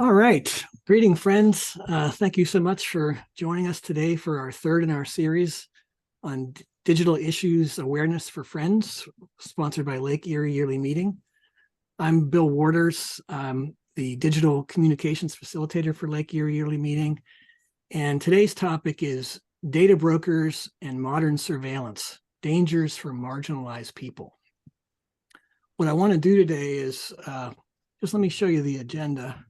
All right. Greeting, friends. Thank you so much for joining us today for our third in our series on digital issues awareness for friends, sponsored by Lake Erie Yearly Meeting. I'm Bill Waters, the digital communications facilitator for Lake Erie Yearly Meeting. And today's topic is data brokers and modern surveillance, dangers for marginalized people. What I want to do today is just let me show you the agenda.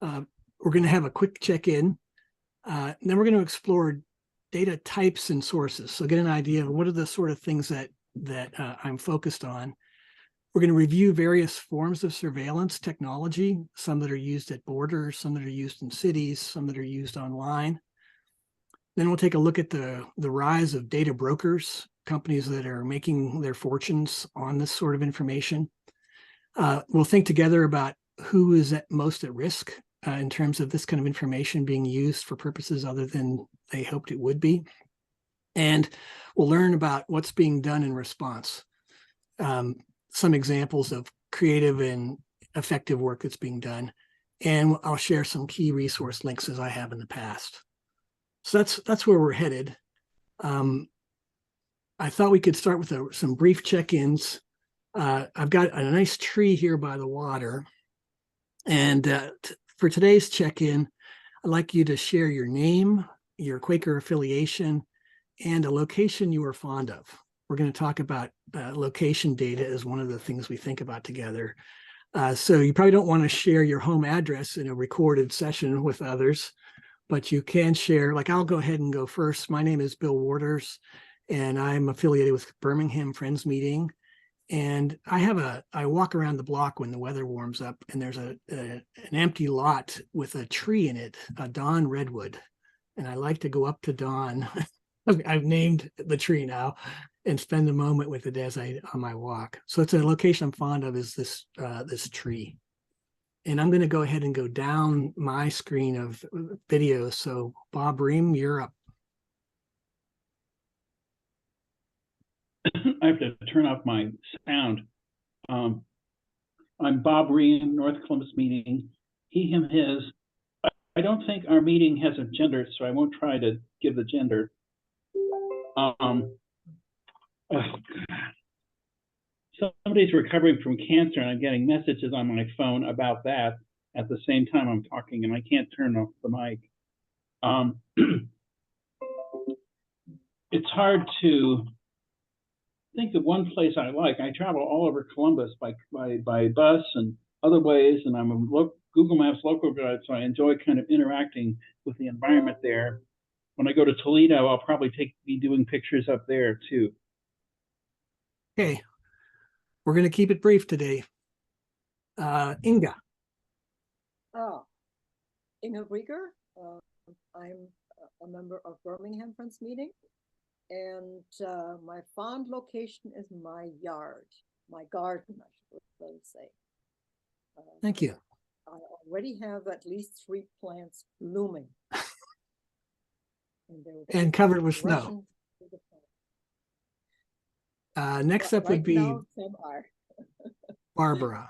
We're going to have a quick check-in. Then we're going to explore data types and sources. So get an idea of what are the sort of things that I'm focused on. We're going to review various forms of surveillance technology, some that are used at borders, some that are used in cities, some that are used online. Then we'll take a look at the rise of data brokers, companies that are making their fortunes on this sort of information. We'll think together about who is most at risk in terms of this kind of information being used for purposes other than they hoped it would be. And we'll learn about what's being done in response. Some examples of creative and effective work that's being done. And I'll share some key resource links as I have in the past. So that's where we're headed. I thought we could start with some brief check-ins. I've got a nice tree here by the water. And for today's check-in, I'd like you to share your name, your Quaker affiliation, and a location you are fond of. We're going to talk about location data as one of the things we think about together. So you probably don't want to share your home address in a recorded session with others, but you can share, like I'll go ahead and go first. My name is Bill Waters, and I'm affiliated with Birmingham Friends Meeting. And I walk around the block when the weather warms up, and there's an empty lot with a tree in it, a Dawn redwood. And I like to go up to Dawn. I've named the tree now, and spend a moment with it on my walk. So it's a location I'm fond of, is this tree. And I'm going to go ahead and go down my screen of video. So Bob Ream, you're up. I have to turn off my sound. I'm Bob Ream, North Columbus Meeting. He, him, his. I don't think our meeting has a gender, so I won't try to give the gender. Somebody's recovering from cancer, and I'm getting messages on my phone about that at the same time I'm talking, and I can't turn off the mic. It's hard to think of one place I like. I travel all over Columbus by bus and other ways, and I'm a Google Maps local guide, so I enjoy kind of interacting with the environment there. When I go to Toledo, I'll probably be doing pictures up there too. Okay, we're going to keep it brief today. Inga. Inga Rieger. I'm a member of Birmingham Friends Meeting, and my fond location is my yard, my garden, I should say. Thank you. I already have at least 3 plants blooming. And covered with snow. Next up would be Barbara.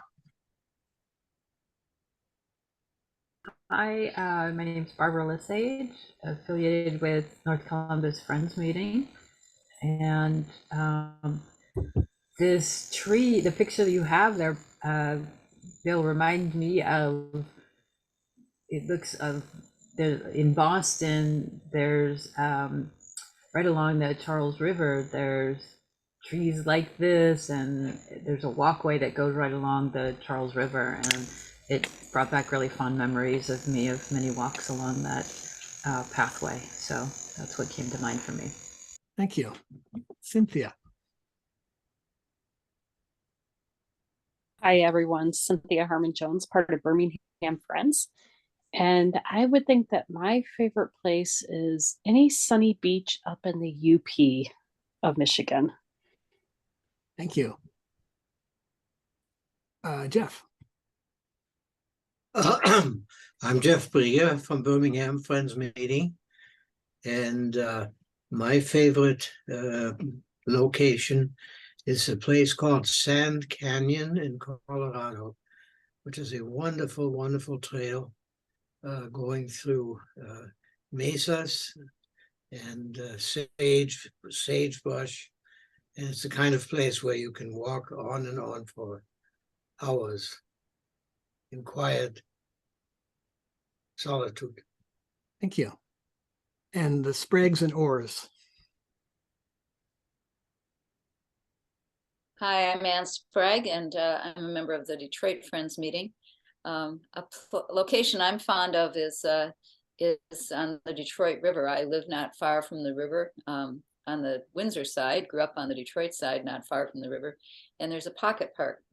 Hi, my name is Barbara Lesage, affiliated with North Columbus Friends Meeting. And this tree, the picture that you have there, Bill, remind me of, it looks of, in Boston, there's, right along the Charles River, there's trees like this, and there's a walkway that goes right along the Charles River, and it brought back really fond memories of me of many walks along that pathway. So that's what came to mind for me. Thank you. Cynthia. Hi, everyone. Cynthia Harmon-Jones, part of Birmingham Friends. And I would think that my favorite place is any sunny beach up in the UP of Michigan. Thank you. Jeff. I'm Jeff Brieger from Birmingham Friends Meeting. And my favorite location is a place called Sand Canyon in Colorado. which is a wonderful, wonderful trail going through mesas and sagebrush. And it's the kind of place where you can walk on and on for hours in quiet solitude. Thank you. And the Spragues and Oars. Hi, I'm Ann Sprague, and I'm a member of the Detroit Friends meeting. Location I'm fond of is on the Detroit River. I live not far from the river, on the Windsor side, grew up on the Detroit side, not far from the river. And there's a pocket park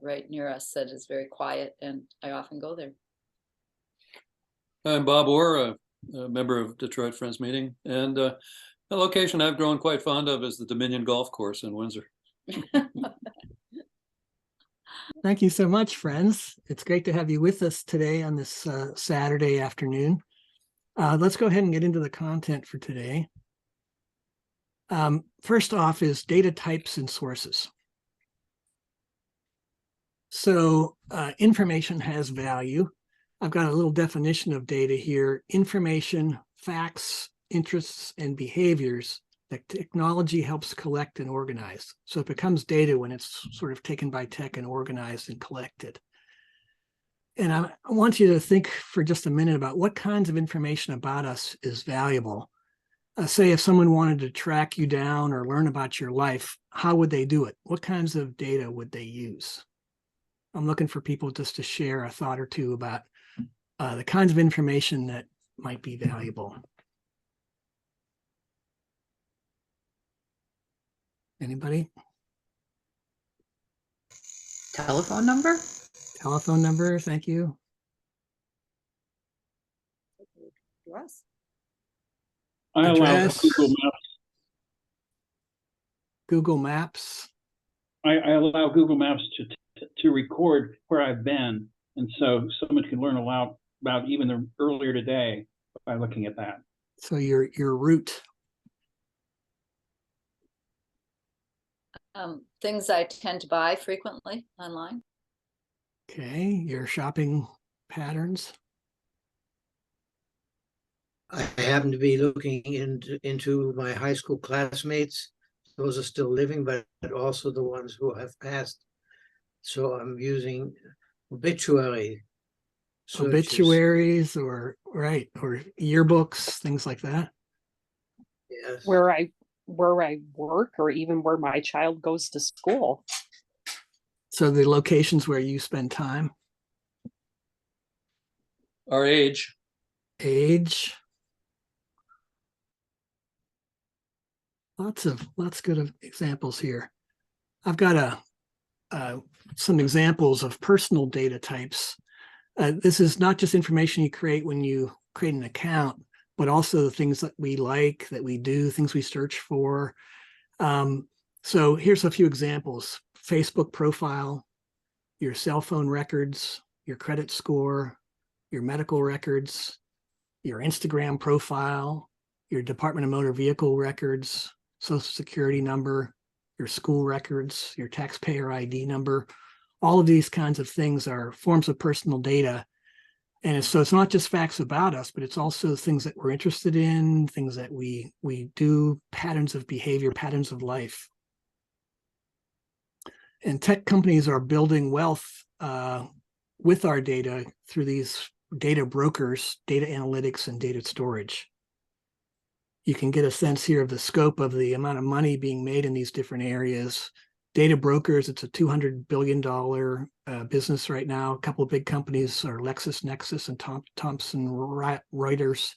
right near us that is very quiet, and I often go there. I'm Bob Orr, a member of Detroit Friends meeting, and a location I've grown quite fond of is the Dominion Golf Course in Windsor. Thank you so much, friends. It's great to have you with us today on this Saturday afternoon. Let's go ahead and get into the content for today. First off is data types and sources. So information has value. I've got a little definition of data here. Information, facts, interests, and behaviors that technology helps collect and organize. So it becomes data when it's sort of taken by tech and organized and collected. And I want you to think for just a minute about what kinds of information about us is valuable. Say if someone wanted to track you down or learn about your life, how would they do it? What kinds of data would they use? I'm looking for people just to share a thought or two about the kinds of information that might be valuable. Anybody? Telephone number? Telephone number, thank you. Address. I allow Address. Google Maps. Google Maps. I allow Google Maps to record where I've been, and so someone can learn about even the earlier today by looking at that. So your route. Things I tend to buy frequently online. Okay, your shopping patterns. I happen to be looking into my high school classmates. Those are still living, but also the ones who have passed. So I'm using obituary searches. Obituaries or yearbooks, things like that. Yes. Where I work, or even where my child goes to school. So the locations where you spend time. Our age. Lots good examples here. I've got some examples of personal data types. This is not just information you create when you create an account, but also the things that we like, that we do, things we search for. So here's a few examples: Facebook profile, your cell phone records, your credit score, your medical records, your Instagram profile, your Department of Motor Vehicle records, Social Security number, your school records, your taxpayer ID number. All of these kinds of things are forms of personal data. And so it's not just facts about us, but it's also things that we're interested in, things that we do, patterns of behavior, patterns of life. And tech companies are building wealth with our data through these data brokers, data analytics, and data storage. You can get a sense here of the scope of the amount of money being made in these different areas. Data brokers, it's a $200 billion business right now. A couple of big companies are LexisNexis and Thomson Reuters.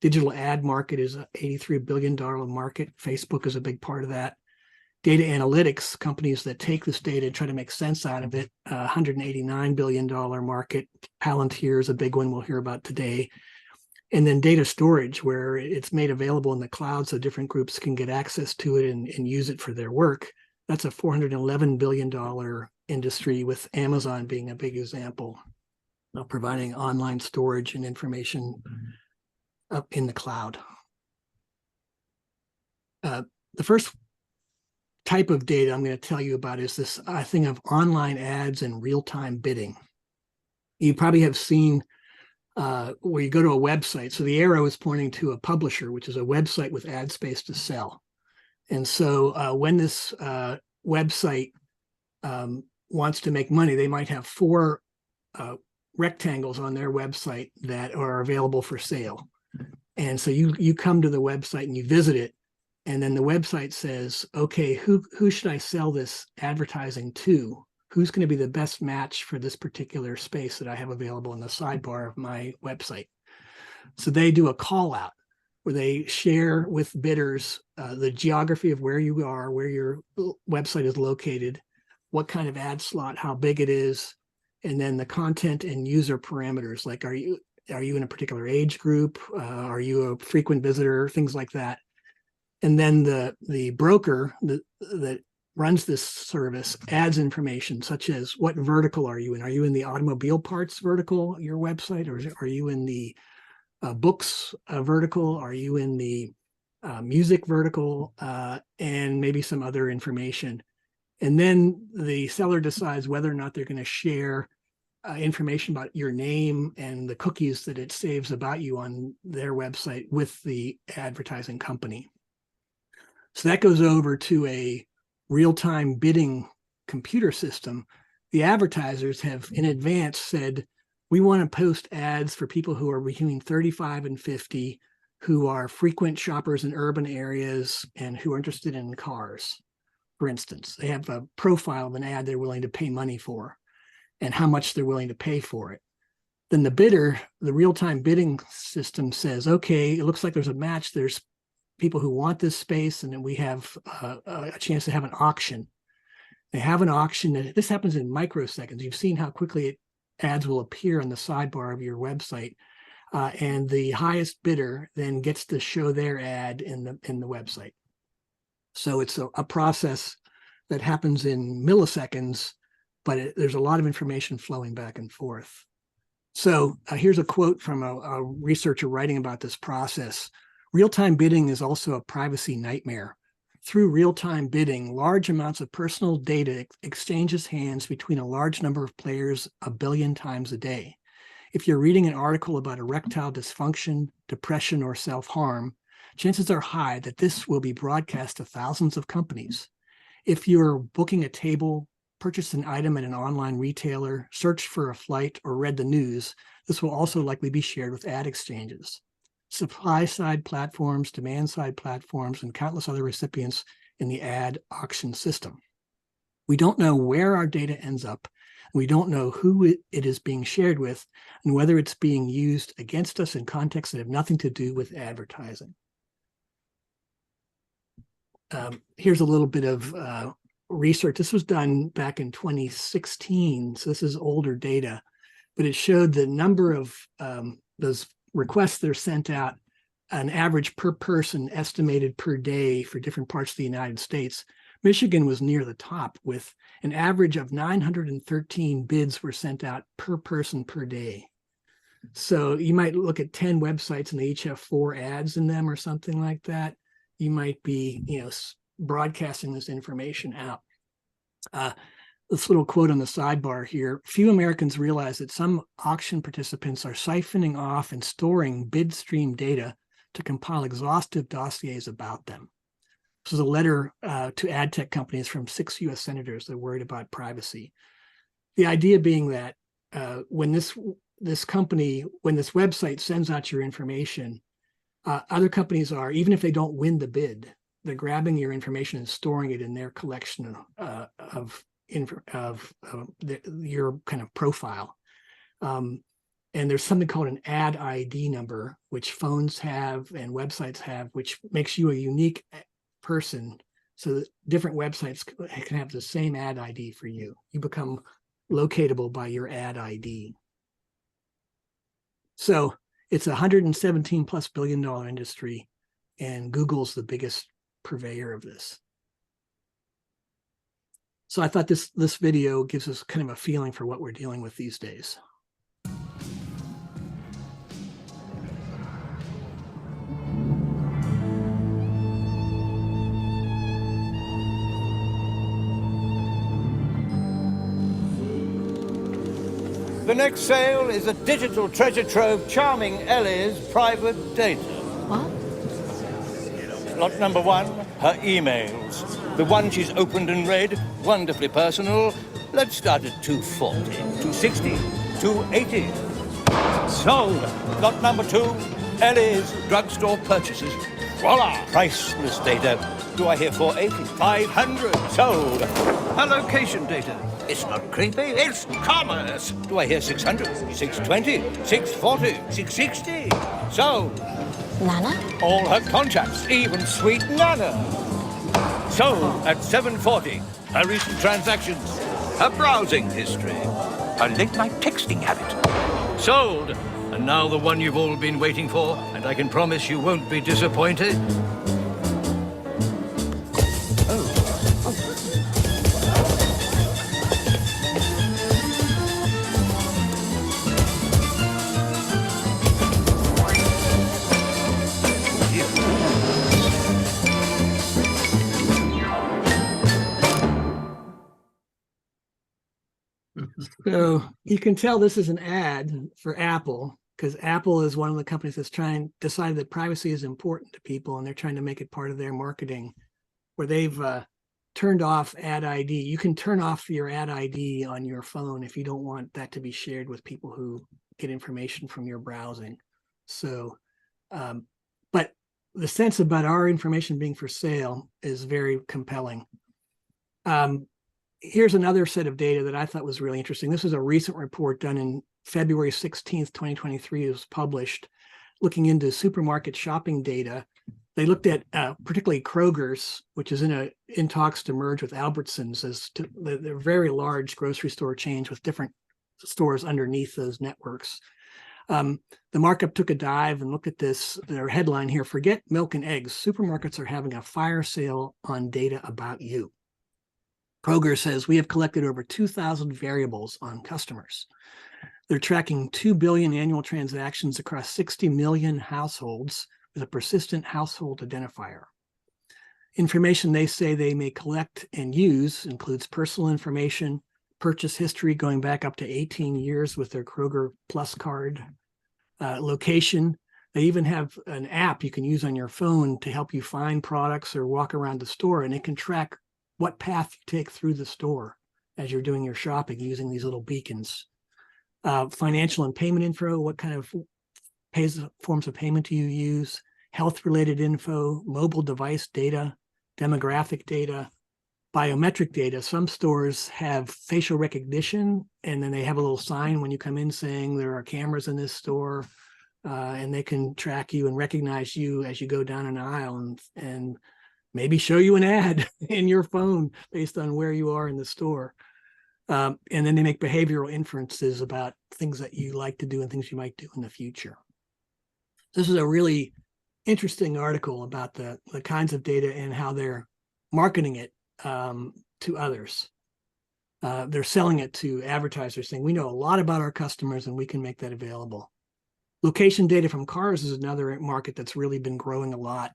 Digital ad market is an $83 billion market. Facebook is a big part of that. Data analytics, companies that take this data and try to make sense out of it, $189 billion market. Palantir is a big one we'll hear about today. And then data storage, where it's made available in the cloud so different groups can get access to it and use it for their work. That's a $411 billion industry, with Amazon being a big example of providing online storage and information up in the cloud. The first type of data I'm going to tell you about is this thing of online ads and real-time bidding. You probably have seen where you go to a website. So the arrow is pointing to a publisher, which is a website with ad space to sell. And so when this website wants to make money, they might have 4 rectangles on their website that are available for sale. And so you come to the website and you visit it, and then the website says, okay, who should I sell this advertising to? Who's going to be the best match for this particular space that I have available in the sidebar of my website? So they do a call out where they share with bidders the geography of where you are, where your website is located, what kind of ad slot, how big it is, and then the content and user parameters, like are you in a particular age group? Are you a frequent visitor? Things like that. And then the broker that runs this service adds information such as what vertical are you in? Are you in the automobile parts vertical, your website, or are you in the books vertical? Are you in the music vertical? And maybe some other information. And then the seller decides whether or not they're going to share information about your name and the cookies that it saves about you on their website with the advertising company. So that goes over to a real-time bidding computer system. The advertisers have in advance said, we want to post ads for people who are between 35 and 50, who are frequent shoppers in urban areas and who are interested in cars. For instance, they have a profile of an ad they're willing to pay money for and how much they're willing to pay for it. Then the bidder, the real-time bidding system says, okay, it looks like there's a match. There's people who want this space, and then we have a chance to have an auction. They have an auction, and this happens in microseconds. You've seen how quickly ads will appear on the sidebar of your website, and the highest bidder then gets to show their ad in the website. So it's a process that happens in milliseconds, but there's a lot of information flowing back and forth. So here's a quote from a researcher writing about this process. Real-time bidding is also a privacy nightmare. Through real-time bidding, large amounts of personal data exchanges hands between a large number of players 1 billion times a day. If you're reading an article about erectile dysfunction, depression, or self-harm, chances are high that this will be broadcast to thousands of companies. If you're booking a table, purchased an item at an online retailer, searched for a flight, or read the news, this will also likely be shared with ad exchanges. Supply-side platforms, demand-side platforms, and countless other recipients in the ad auction system. We don't know where our data ends up. We don't know who it is being shared with and whether it's being used against us in contexts that have nothing to do with advertising. Here's a little bit of research. This was done back in 2016, so this is older data, but it showed the number of those requests that are sent out, an average per person estimated per day for different parts of the United States. Michigan was near the top with an average of 913 bids were sent out per person per day. So you might look at 10 websites and they each have 4 ads in them or something like that. You might be, broadcasting this information out. This little quote on the sidebar here: few Americans realize that some auction participants are siphoning off and storing bid stream data to compile exhaustive dossiers about them. This is a letter to ad tech companies from 6 US senators that are worried about privacy. The idea being that when this website sends out your information, other companies are, even if they don't win the bid, they're grabbing your information and storing it in their collection of your kind of profile. And there's something called an ad ID number, which phones have and websites have, which makes you a unique person so that different websites can have the same ad ID for you. You become locatable by your ad ID. So it's a $117+ billion industry, and Google's the biggest purveyor of this. So I thought this video gives us kind of a feeling for what we're dealing with these days. The next sale is a digital treasure trove charming Ellie's private data. What? Lot number 1, her emails. The one she's opened and read, wonderfully personal. Let's start at 240, 260, 280. Sold. Lot number 2, Ellie's drugstore purchases. Voila! Priceless data. Do I hear 480? 500. Sold. Her location data. It's not creepy, it's commerce. Do I hear 600, 620, 640, 660? Sold. Nana? All her contacts, even sweet Nana. Sold at 740. Her recent transactions, her browsing history, her late-night texting habit. Sold. And now the one you've all been waiting for, and I can promise you won't be disappointed. So you can tell this is an ad for Apple, because Apple is one of the companies that's decided that privacy is important to people, and they're trying to make it part of their marketing, where they've turned off ad ID. You can turn off your ad ID on your phone if you don't want that to be shared with people who get information from your browsing. So, but the sense about our information being for sale is very compelling. Here's another set of data that I thought was really interesting. This is a recent report done in February 16th, 2023. It was published looking into supermarket shopping data. They looked at particularly Kroger's, which is in talks to merge with Albertsons. They're very large grocery store chains with different stores underneath those networks. The markup took a dive and looked at this. Their headline here: forget milk and eggs. Supermarkets are having a fire sale on data about you. Kroger says we have collected over 2,000 variables on customers. They're tracking 2 billion annual transactions across 60 million households with a persistent household identifier. Information they say they may collect and use includes personal information, purchase history going back up to 18 years with their Kroger Plus card, location. They even have an app you can use on your phone to help you find products or walk around the store, and it can track what path you take through the store as you're doing your shopping using these little beacons. Financial and payment info, what kind of forms of payment do you use? Health-related info, mobile device data, demographic data, biometric data. Some stores have facial recognition, and then they have a little sign when you come in saying there are cameras in this store, and they can track you and recognize you as you go down an aisle and maybe show you an ad in your phone based on where you are in the store. And then they make behavioral inferences about things that you like to do and things you might do in the future. This is a really interesting article about the kinds of data and how they're marketing it to others. They're selling it to advertisers, saying, we know a lot about our customers and we can make that available. Location data from cars is another market that's really been growing a lot.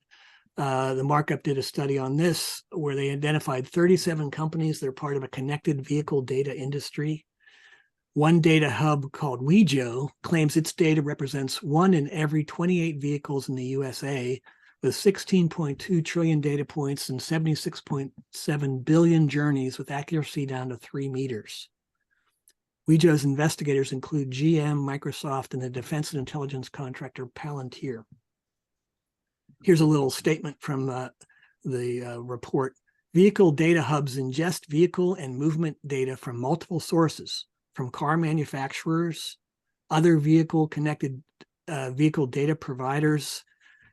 The markup did a study on this where they identified 37 companies. They're part of a connected vehicle data industry. One data hub called Wejo claims its data represents 1 in every 28 vehicles in the USA, with 16.2 trillion data points and 76.7 billion journeys with accuracy down to 3 meters. Wejo's investigators include GM, Microsoft, and the defense and intelligence contractor Palantir. Here's a little statement from the report. Vehicle data hubs ingest vehicle and movement data from multiple sources, from car manufacturers, other connected vehicle data providers,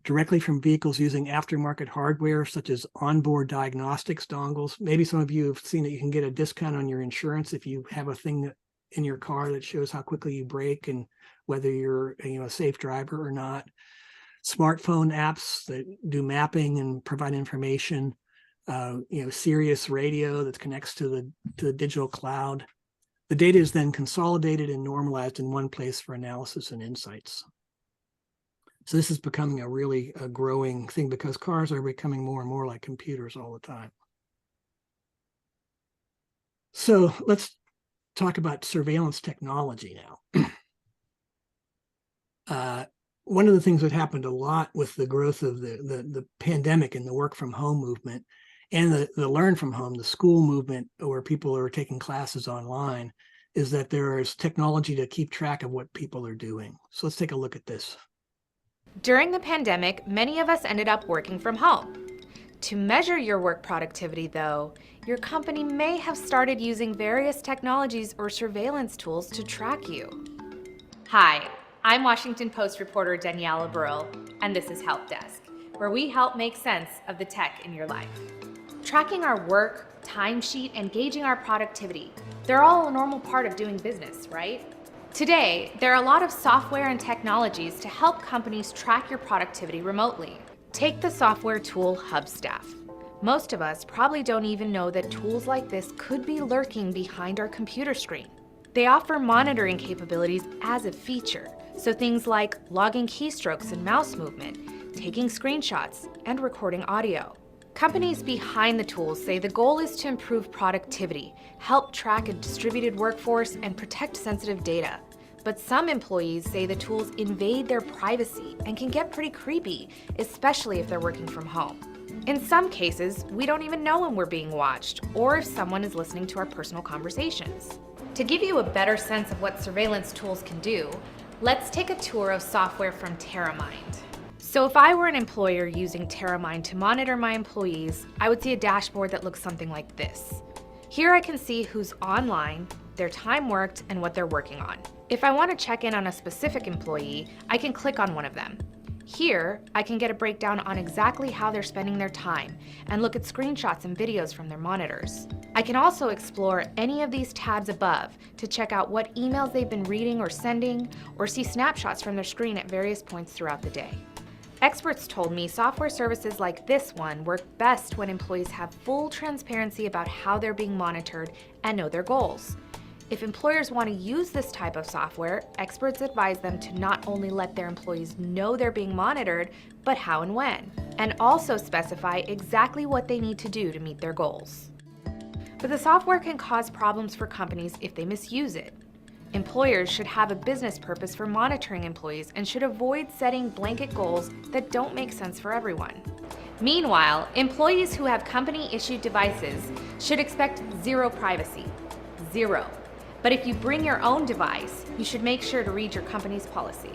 directly from vehicles using aftermarket hardware such as onboard diagnostics dongles. Maybe some of you have seen that you can get a discount on your insurance if you have a thing in your car that shows how quickly you brake and whether you're a safe driver or not. Smartphone apps that do mapping and provide information, Sirius radio that connects to the digital cloud. The data is then consolidated and normalized in one place for analysis and insights. So this is becoming a growing thing because cars are becoming more and more like computers all the time. So let's talk about surveillance technology now. One of the things that happened a lot with the growth of the pandemic and the work from home movement and the learn from home, the school movement where people are taking classes online, is that there is technology to keep track of what people are doing. So let's take a look at this. During the pandemic, many of us ended up working from home. To measure your work productivity, though, your company may have started using various technologies or surveillance tools to track you. Hi, I'm Washington Post reporter Daniela Burrell, and this is Help Desk, where we help make sense of the tech in your life. Tracking our work, timesheet, and gauging our productivity, they're all a normal part of doing business, right? Today, there are a lot of software and technologies to help companies track your productivity remotely. Take the software tool Hubstaff. Most of us probably don't even know that tools like this could be lurking behind our computer screen. They offer monitoring capabilities as a feature, so things like logging keystrokes and mouse movement, taking screenshots, and recording audio. Companies behind the tools say the goal is to improve productivity, help track a distributed workforce, and protect sensitive data. But some employees say the tools invade their privacy and can get pretty creepy, especially if they're working from home. In some cases, we don't even know when we're being watched or if someone is listening to our personal conversations. To give you a better sense of what surveillance tools can do, let's take a tour of software from TerraMind. So if I were an employer using TerraMind to monitor my employees, I would see a dashboard that looks something like this. Here I can see who's online, their time worked, and what they're working on. If I want to check in on a specific employee, I can click on one of them. Here, I can get a breakdown on exactly how they're spending their time and look at screenshots and videos from their monitors. I can also explore any of these tabs above to check out what emails they've been reading or sending, or see snapshots from their screen at various points throughout the day. Experts told me software services like this one work best when employees have full transparency about how they're being monitored and know their goals. If employers want to use this type of software, experts advise them to not only let their employees know they're being monitored, but how and when, and also specify exactly what they need to do to meet their goals. But the software can cause problems for companies if they misuse it. Employers should have a business purpose for monitoring employees and should avoid setting blanket goals that don't make sense for everyone. Meanwhile, employees who have company-issued devices should expect zero privacy. Zero. But if you bring your own device, you should make sure to read your company's policy.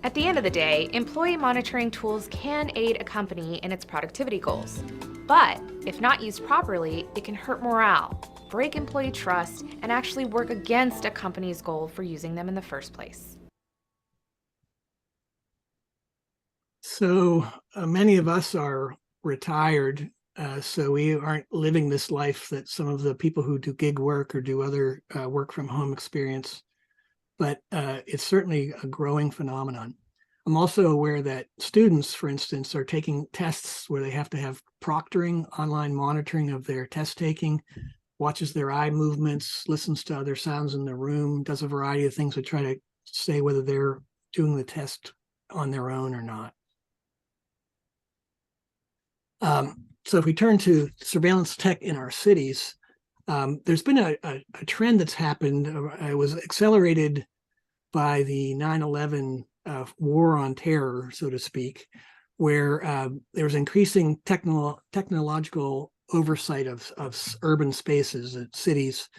At the end of the day, employee monitoring tools can aid a company in its productivity goals. But if not used properly, it can hurt morale, break employee trust, and actually work against a company's goal for using them in the first place. So many of us are retired, so we aren't living this life that some of the people who do gig work or do other work from home experience, but it's certainly a growing phenomenon. I'm also aware that students, for instance, are taking tests where they have to have proctoring, online monitoring of their test taking, watches their eye movements, listens to other sounds in the room, does a variety of things to try to say whether they're doing the test on their own or not. So if we turn to surveillance tech in our cities, there's been a trend that's happened. It was accelerated by the 9/11 war on terror, so to speak, where there was increasing technological oversight of urban spaces at cities.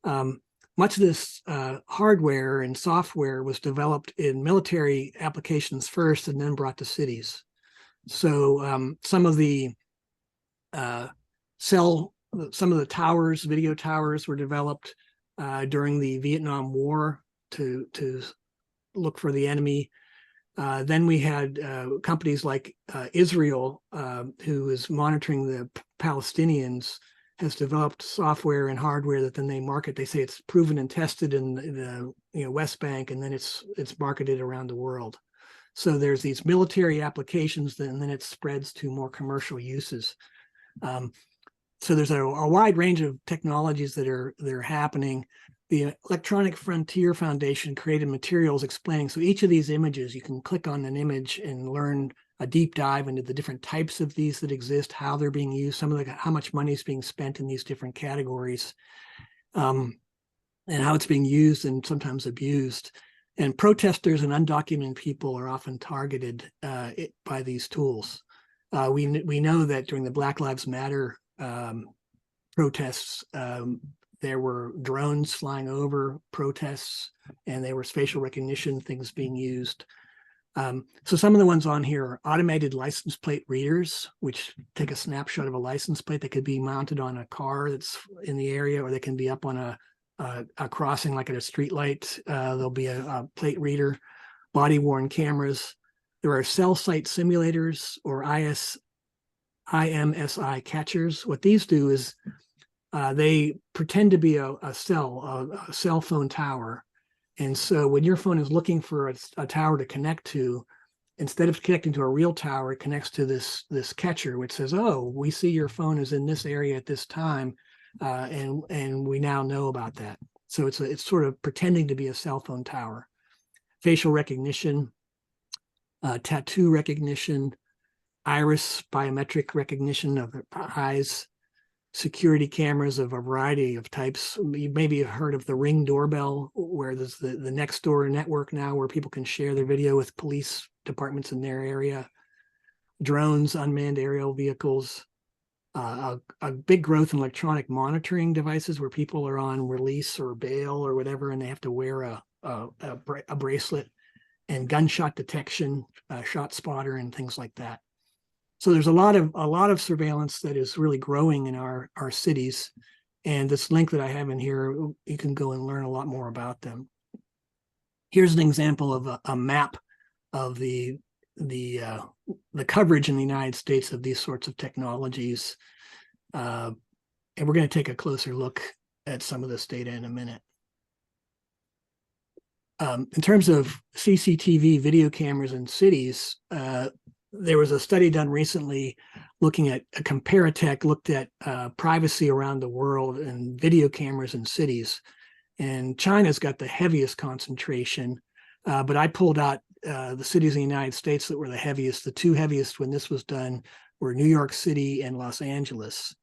Much of this hardware and software was developed in military applications first and then brought to cities. So some of the towers, video towers, were developed during the Vietnam War to look for the enemy. Then we had companies like Israel, who is monitoring the Palestinians, has developed software and hardware that then they market. They say it's proven and tested in the West Bank, and then it's marketed around the world. So there's these military applications, and then it spreads to more commercial uses. So there's a wide range of technologies that are happening. The Electronic Frontier Foundation created materials explaining, so each of these images, you can click on an image and learn a deep dive into the different types of these that exist, how they're being used, how much money is being spent in these different categories. and how it's being used and sometimes abused. And protesters and undocumented people are often targeted by these tools. We know that during the Black Lives Matter protests, there were drones flying over protests, and there was facial recognition things being used. So some of the ones on here are automated license plate readers, which take a snapshot of a license plate that could be mounted on a car that's in the area, or they can be up on a crossing like at a street light. There'll be a plate reader, body worn cameras. There are cell site simulators or IMSI catchers. What these do is they pretend to be a cell phone tower. And so when your phone is looking for a tower to connect to, instead of connecting to a real tower, it connects to this catcher, which says, "Oh, we see your phone is in this area at this time, and we now know about that." So it's sort of pretending to be a cell phone tower. Facial recognition, tattoo recognition, iris biometric recognition of eyes, security cameras of a variety of types. You maybe have heard of the Ring doorbell, where there's the Nextdoor network now, where people can share their video with police departments in their area. Drones, unmanned aerial vehicles, a big growth in electronic monitoring devices where people are on release or bail or whatever, and they have to wear a bracelet, and gunshot detection, shot spotter, and things like that. So there's a lot of surveillance that is really growing in our cities. And this link that I have in here, you can go and learn a lot more about them. Here's an example of a map of the coverage in the United States of these sorts of technologies. And we're going to take a closer look at some of this data in a minute. In terms of CCTV video cameras in cities, there was a study done recently looking at a Comparitech looked at privacy around the world and video cameras in cities. And China's got the heaviest concentration, but I pulled out the cities in the United States that were the heaviest. The two heaviest when this was done were New York City and Los Angeles.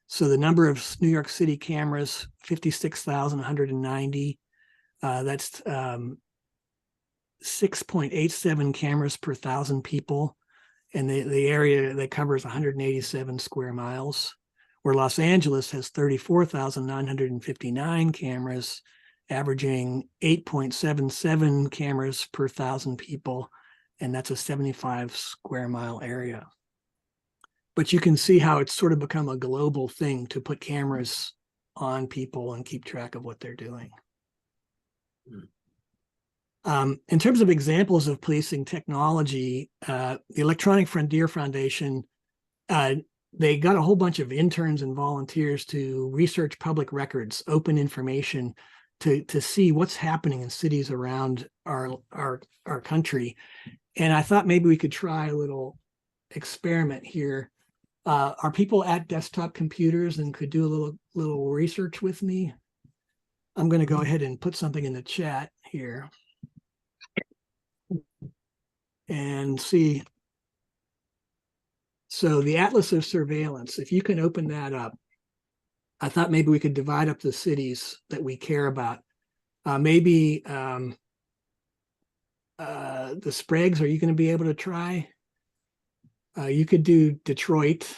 So the number of New York City cameras, 56,190. That's 6.87 cameras per 1,000 people. And the area that covers 187 square miles, where Los Angeles has 34,959 cameras, averaging 8.77 cameras per 1,000 people, and that's a 75 square mile area. But you can see how it's sort of become a global thing to put cameras on people and keep track of what they're doing. In terms of examples of policing technology, the Electronic Frontier Foundation, they got a whole bunch of interns and volunteers to research public records, open information, to see what's happening in cities around our country. And I thought maybe we could try a little experiment here. Are people at desktop computers and could do a little research with me? I'm going to go ahead and put something in the chat here and see. So the Atlas of Surveillance, if you can open that up, I thought maybe we could divide up the cities that we care about. Maybe the Spragues, are you going to be able to try? You could do Detroit,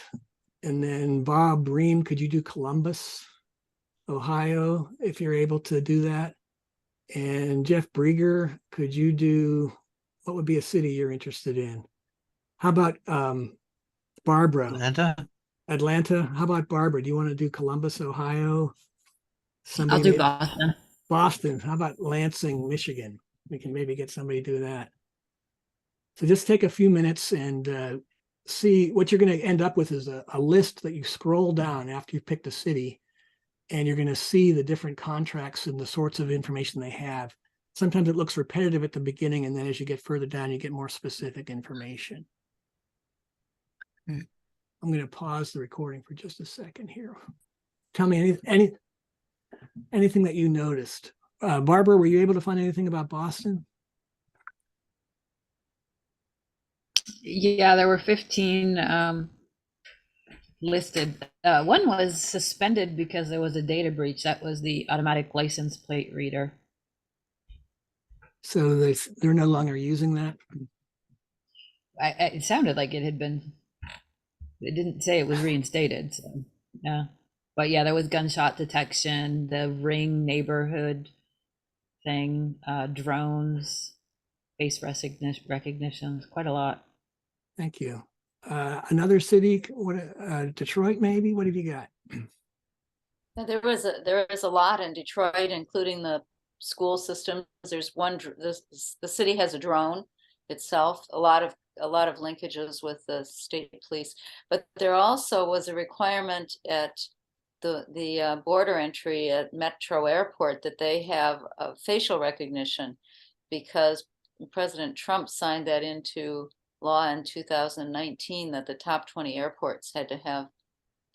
and then Bob Ream, could you do Columbus, Ohio, if you're able to do that? And Jeff Brieger, could you do, what would be a city you're interested in? How about Barbara? Atlanta. How about Barbara? Do you want to do Columbus, Ohio? I'll do Boston. Boston. How about Lansing, Michigan? We can maybe get somebody to do that. So just take a few minutes and see what you're going to end up with is a list that you scroll down after you've picked a city, and you're going to see the different contracts and the sorts of information they have. Sometimes it looks repetitive at the beginning, and then as you get further down, you get more specific information. I'm going to pause the recording for just a second here. Tell me anything that you noticed. Barbara, were you able to find anything about Boston? Yeah, there were 15 listed. One was suspended because there was a data breach. That was the automatic license plate reader. So they're no longer using that. It sounded like it had been. It didn't say it was reinstated. So, yeah, but yeah, there was gunshot detection, the Ring neighborhood thing, drones, face recognition, quite a lot. Thank you. Another city, what? Detroit, maybe. What have you got? Yeah, there was a lot in Detroit, including the school systems. There's the city has a drone itself, a lot of linkages with the state police, but there also was a requirement at the border entry at Metro Airport that they have facial recognition, because President Trump signed that into law in 2019 that the top 20 airports had to have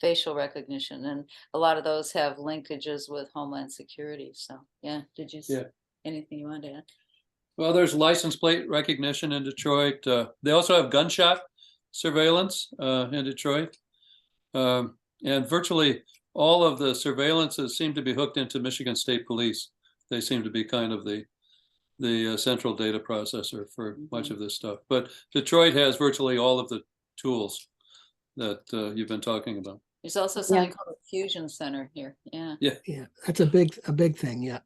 facial recognition, and a lot of those have linkages with Homeland Security. So yeah, did you see anything you wanted to add? Well, there's license plate recognition in Detroit. They also have gunshot surveillance in Detroit. And virtually all of the surveillances seem to be hooked into Michigan State Police. They seem to be kind of the central data processor for much of this stuff. But Detroit has virtually all of the tools that you've been talking about. There's also something called a fusion center here. Yeah. Yeah, that's a big thing. Yeah.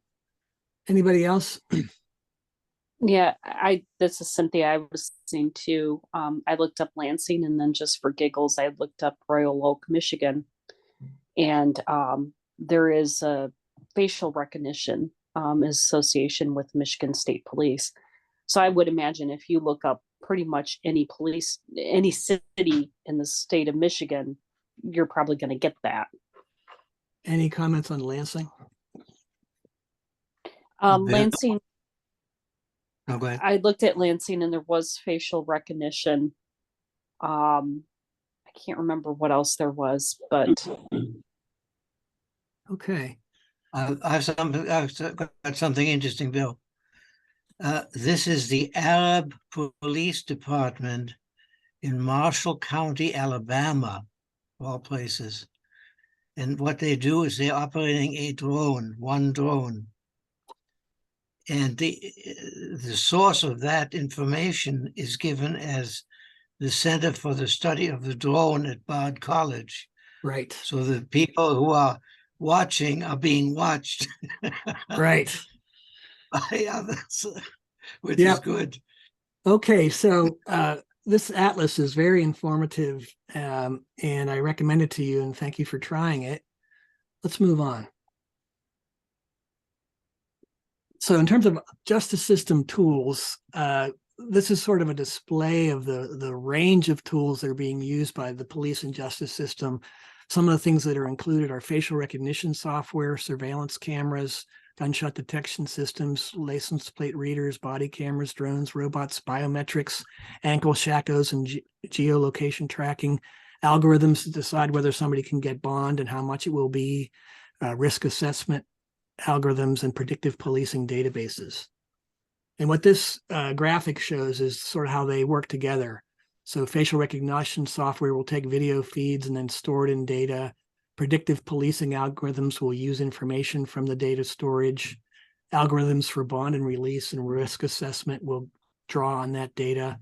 Anybody else? Yeah, this is Cynthia. I was listening to, I looked up Lansing, and then just for giggles, I looked up Royal Oak, Michigan. And there is a facial recognition association with Michigan State Police. So I would imagine if you look up pretty much any city in the state of Michigan, you're probably going to get that. Any comments on Lansing? Lansing, Oh, go ahead. I looked at Lansing and there was facial recognition. I can't remember what else there was, but Okay. I've got something interesting, Bill. This is the Arab Police Department in Marshall County, Alabama, of all places. And what they do is they're operating one drone. And the source of that information is given as the Center for the Study of the Drone at Bard College. Right. So the people who are watching are being watched. Right. By others, which is good. Okay, so this atlas is very informative, and I recommend it to you, and thank you for trying it. Let's move on. So in terms of justice system tools, this is sort of a display of the range of tools that are being used by the police and justice system. Some of the things that are included are facial recognition software, surveillance cameras, gunshot detection systems, license plate readers, body cameras, drones, robots, biometrics, ankle shackles, and geolocation tracking, algorithms to decide whether somebody can get bond and how much it will be, risk assessment algorithms, and predictive policing databases. And what this graphic shows is sort of how they work together. So facial recognition software will take video feeds and then store it in data. Predictive policing algorithms will use information from the data storage. Algorithms for bond and release and risk assessment will draw on that data.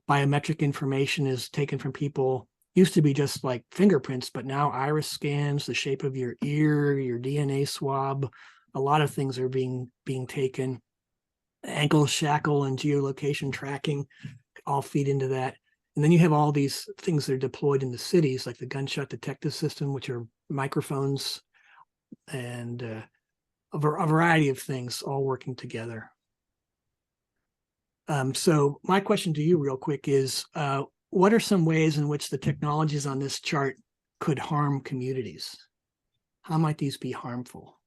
Biometric information is taken from people, used to be just like fingerprints, but now iris scans, the shape of your ear, your DNA swab. A lot of things are being taken. Ankle shackle and geolocation tracking all feed into that. And then you have all these things that are deployed in the cities, like the gunshot detective system, which are microphones, and a variety of things all working together. So my question to you real quick is, what are some ways in which the technologies on this chart could harm communities? How might these be harmful?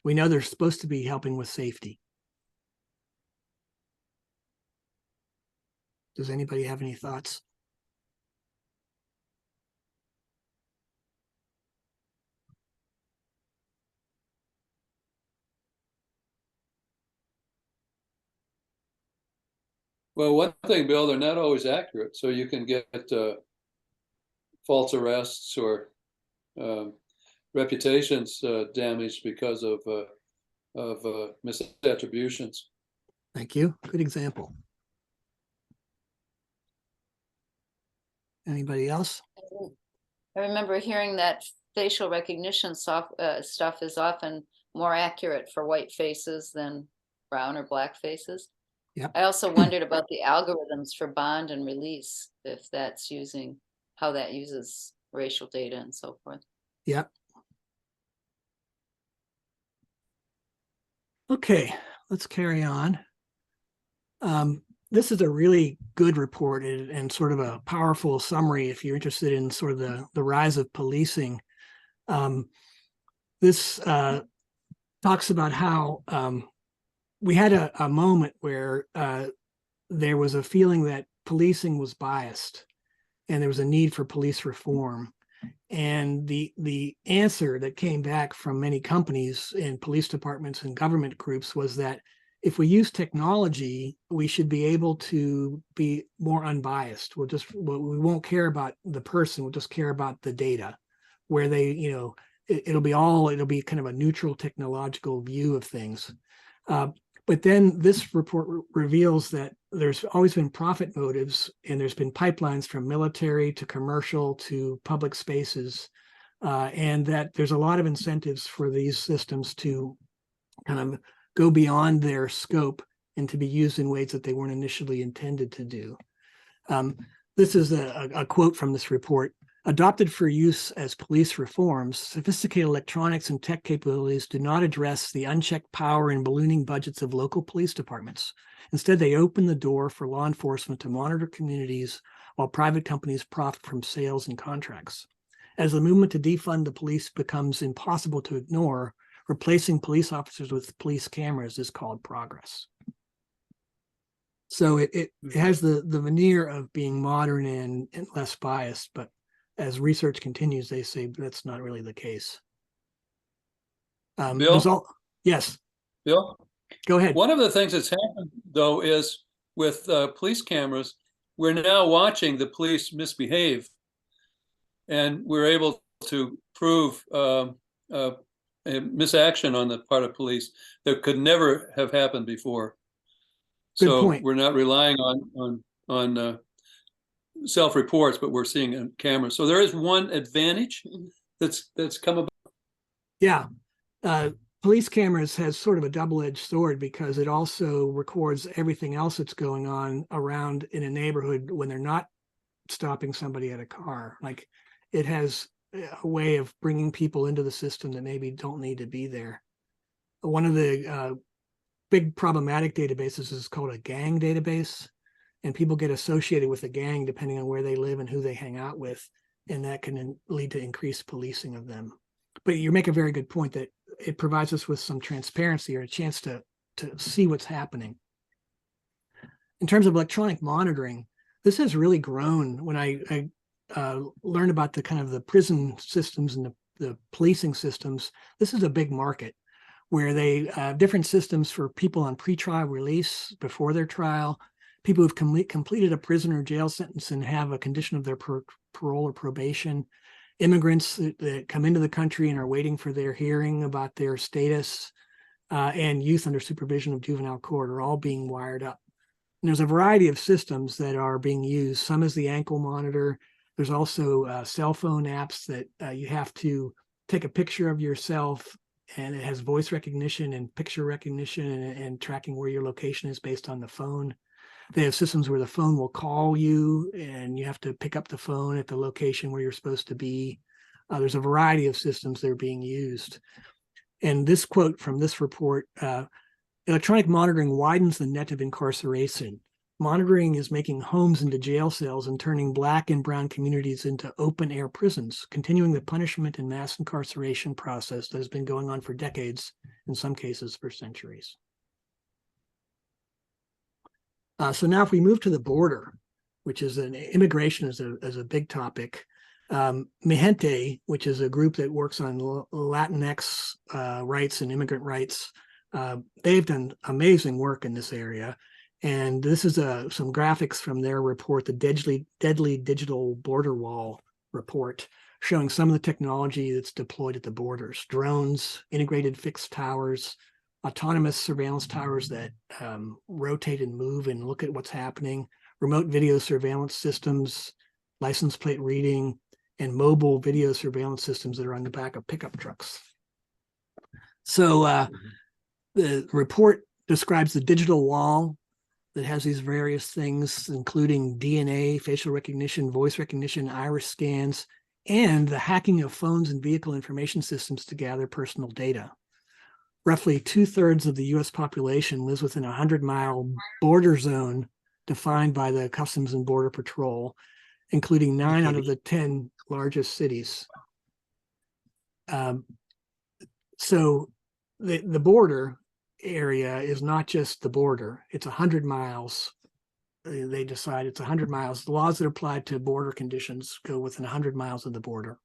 We know they're supposed to be helping with safety. Does anybody have any thoughts? Well, one thing, Bill, they're not always accurate. So you can get false arrests or reputations damaged because of misattributions. Thank you. Good example. Anybody else? I remember hearing that facial recognition stuff is often more accurate for white faces than brown or black faces. Yep. I also wondered about the algorithms for bond and release, if that's how that uses racial data and so forth. Yep. Okay, let's carry on. This is a really good report and sort of a powerful summary if you're interested in sort of the rise of policing. This talks about how we had a moment where there was a feeling that policing was biased and there was a need for police reform. And the answer that came back from many companies and police departments and government groups was that if we use technology, we should be able to be more unbiased. We won't care about the person, we'll just care about the data, where they, it'll be kind of a neutral technological view of things. But then this report reveals that there's always been profit motives, and there's been pipelines from military to commercial to public spaces, and that there's a lot of incentives for these systems to kind of go beyond their scope and to be used in ways that they weren't initially intended to do. This is a quote from this report. Adopted for use as police reforms, sophisticated electronics and tech capabilities do not address the unchecked power and ballooning budgets of local police departments. Instead, they open the door for law enforcement to monitor communities while private companies profit from sales and contracts. As the movement to defund the police becomes impossible to ignore, replacing police officers with police cameras is called progress. So it has the veneer of being modern and less biased, but as research continues, they say that's not really the case. Bill? Yes. Bill? Go ahead. One of the things that's happened, though, is with police cameras, we're now watching the police misbehave, and we're able to prove a misaction on the part of police that could never have happened before. Good So point. we're not relying on self-reports, but we're seeing on camera. So there is one advantage that's come about. Yeah. Police cameras has sort of a double-edged sword because it also records everything else that's going on around in a neighborhood when they're not stopping somebody at a car. Like, it has a way of bringing people into the system that maybe don't need to be there. One of the big problematic databases is called a gang database, and people get associated with a gang depending on where they live and who they hang out with, and that can lead to increased policing of them. But you make a very good point that it provides us with some transparency or a chance to see what's happening. In terms of electronic monitoring, this has really grown. When I learned about the kind of the prison systems and the policing systems, this is a big market where they have different systems for people on pretrial release before their trial, people who've completed a prison or jail sentence and have a condition of their parole or probation, immigrants that come into the country and are waiting for their hearing about their status, and youth under supervision of juvenile court are all being wired up. And there's a variety of systems that are being used. Some is the ankle monitor. There's also cell phone apps that you have to take a picture of yourself, and it has voice recognition and picture recognition and tracking where your location is based on the phone. They have systems where the phone will call you and you have to pick up the phone at the location where you're supposed to be. There's a variety of systems that are being used. And this quote from this report, electronic monitoring widens the net of incarceration. Monitoring is making homes into jail cells and turning Black and brown communities into open air prisons, continuing the punishment and mass incarceration process that has been going on for decades, in some cases for centuries. So now if we move to the border, which is immigration is a big topic, Mi Gente, which is a group that works on Latinx rights and immigrant rights, they've done amazing work in this area. And this is some graphics from their report, the Deadly Digital Border Wall report showing some of the technology that's deployed at the borders: drones, integrated fixed towers, autonomous surveillance towers that rotate and move and look at what's happening, remote video surveillance systems, license plate reading, and mobile video surveillance systems that are on the back of pickup trucks. So the report describes the digital wall that has these various things, including DNA, facial recognition, voice recognition, iris scans, and the hacking of phones and vehicle information systems to gather personal data. Roughly 2/3 of the US population lives within a 100-mile border zone defined by the Customs and Border Patrol, including 9 out of the 10 largest cities. So the border area is not just the border, it's 100 miles. They decide it's 100 miles. The laws that apply to border conditions go within 100 miles of the border.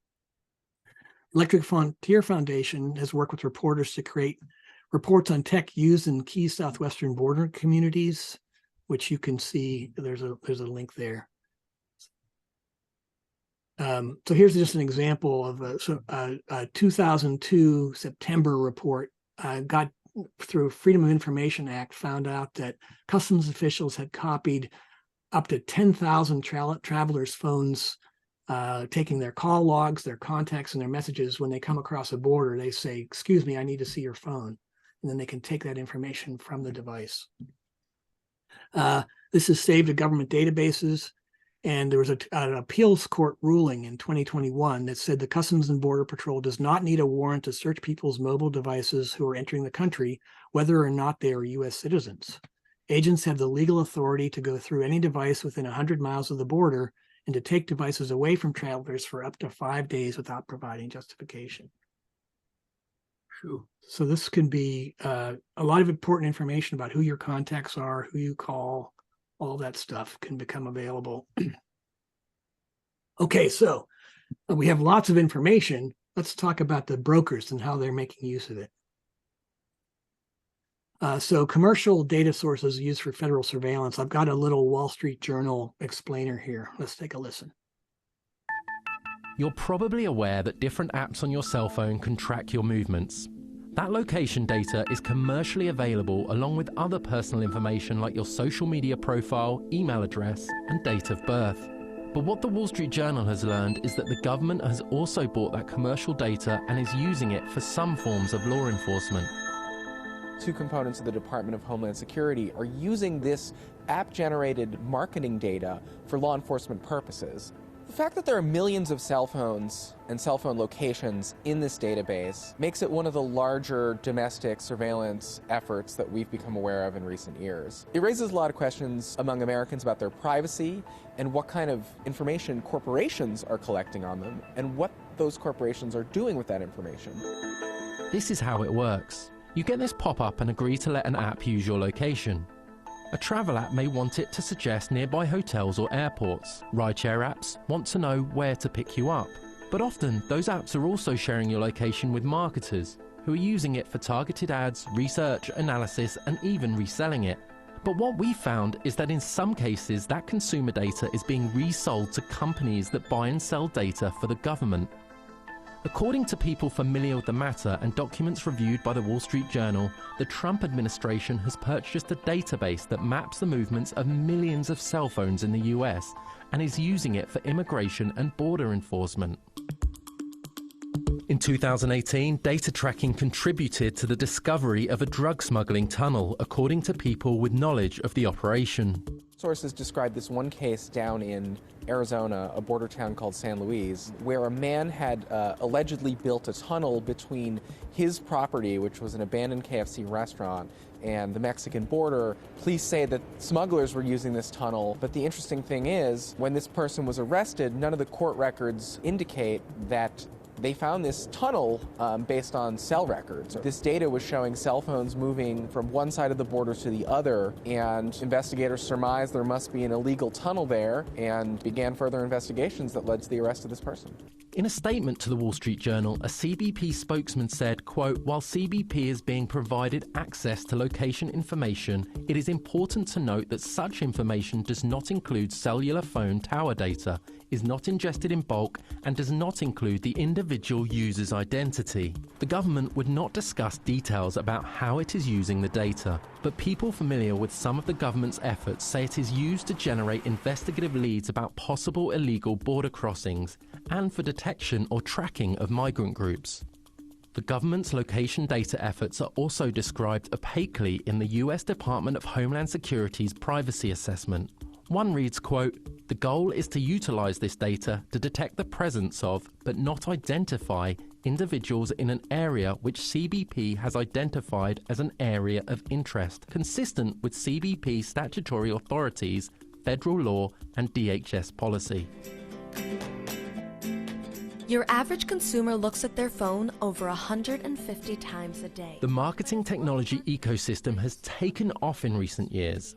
Electric Frontier Foundation has worked with reporters to create reports on tech used in key southwestern border communities, which you can see there's a link there. So here's just an example of a 2002 September report. Got through Freedom of Information Act, found out that customs officials had copied up to 10,000 travelers' phones, taking their call logs, their contacts, and their messages. When they come across a border, they say, "Excuse me, I need to see your phone." And then they can take that information from the device. This is saved to government databases. And there was an appeals court ruling in 2021 that said the Customs and Border Patrol does not need a warrant to search people's mobile devices who are entering the country, whether or not they are U.S. citizens. Agents have the legal authority to go through any device within 100 miles of the border and to take devices away from travelers for up to 5 days without providing justification. Whew. So this can be a lot of important information about who your contacts are, who you call. All that stuff can become available. Okay, so we have lots of information. Let's talk about the brokers and how they're making use of it. So commercial data sources used for federal surveillance. I've got a little Wall Street Journal explainer here. Let's take a listen. You're probably aware that different apps on your cell phone can track your movements. That location data is commercially available along with other personal information like your social media profile, email address, and date of birth. But what the Wall Street Journal has learned is that the government has also bought that commercial data and is using it for some forms of law enforcement. Two components of the Department of Homeland Security are using this app-generated marketing data for law enforcement purposes. The fact that there are millions of cell phones and cell phone locations in this database makes it one of the larger domestic surveillance efforts that we've become aware of in recent years. It raises a lot of questions among Americans about their privacy and what kind of information corporations are collecting on them and what those corporations are doing with that information. This is how it works. You get this pop-up and agree to let an app use your location. A travel app may want it to suggest nearby hotels or airports. Rideshare apps want to know where to pick you up. But often, those apps are also sharing your location with marketers, who are using it for targeted ads, research, analysis, and even reselling it. But what we found is that in some cases, that consumer data is being resold to companies that buy and sell data for the government. According to people familiar with the matter and documents reviewed by the Wall Street Journal, the Trump administration has purchased a database that maps the movements of millions of cell phones in the US and is using it for immigration and border enforcement. In 2018, data tracking contributed to the discovery of a drug smuggling tunnel, according to people with knowledge of the operation. Sources describe this one case down in Arizona, a border town called San Luis, where a man had allegedly built a tunnel between his property, which was an abandoned KFC restaurant, and the Mexican border. Police say that smugglers were using this tunnel, but the interesting thing is, when this person was arrested, none of the court records indicate that they found this tunnel based on cell records. This data was showing cell phones moving from one side of the border to the other, and investigators surmised there must be an illegal tunnel there and began further investigations that led to the arrest of this person. In a statement to the Wall Street Journal, a CBP spokesman said, quote, "While CBP is being provided access to location information, it is important to note that such information does not include cellular phone tower data. is not ingested in bulk and does not include the individual user's identity. The government would not discuss details about how it is using the data, but people familiar with some of the government's efforts say it is used to generate investigative leads about possible illegal border crossings and for detection or tracking of migrant groups. The government's location data efforts are also described opaquely in the US Department of Homeland Security's privacy assessment. One reads, quote, "The goal is to utilize this data to detect the presence of, but not identify, individuals in an area which CBP has identified as an area of interest, consistent with CBP statutory authorities, federal law, and DHS policy." Your average consumer looks at their phone over 150 times a day. The marketing technology ecosystem has taken off in recent years.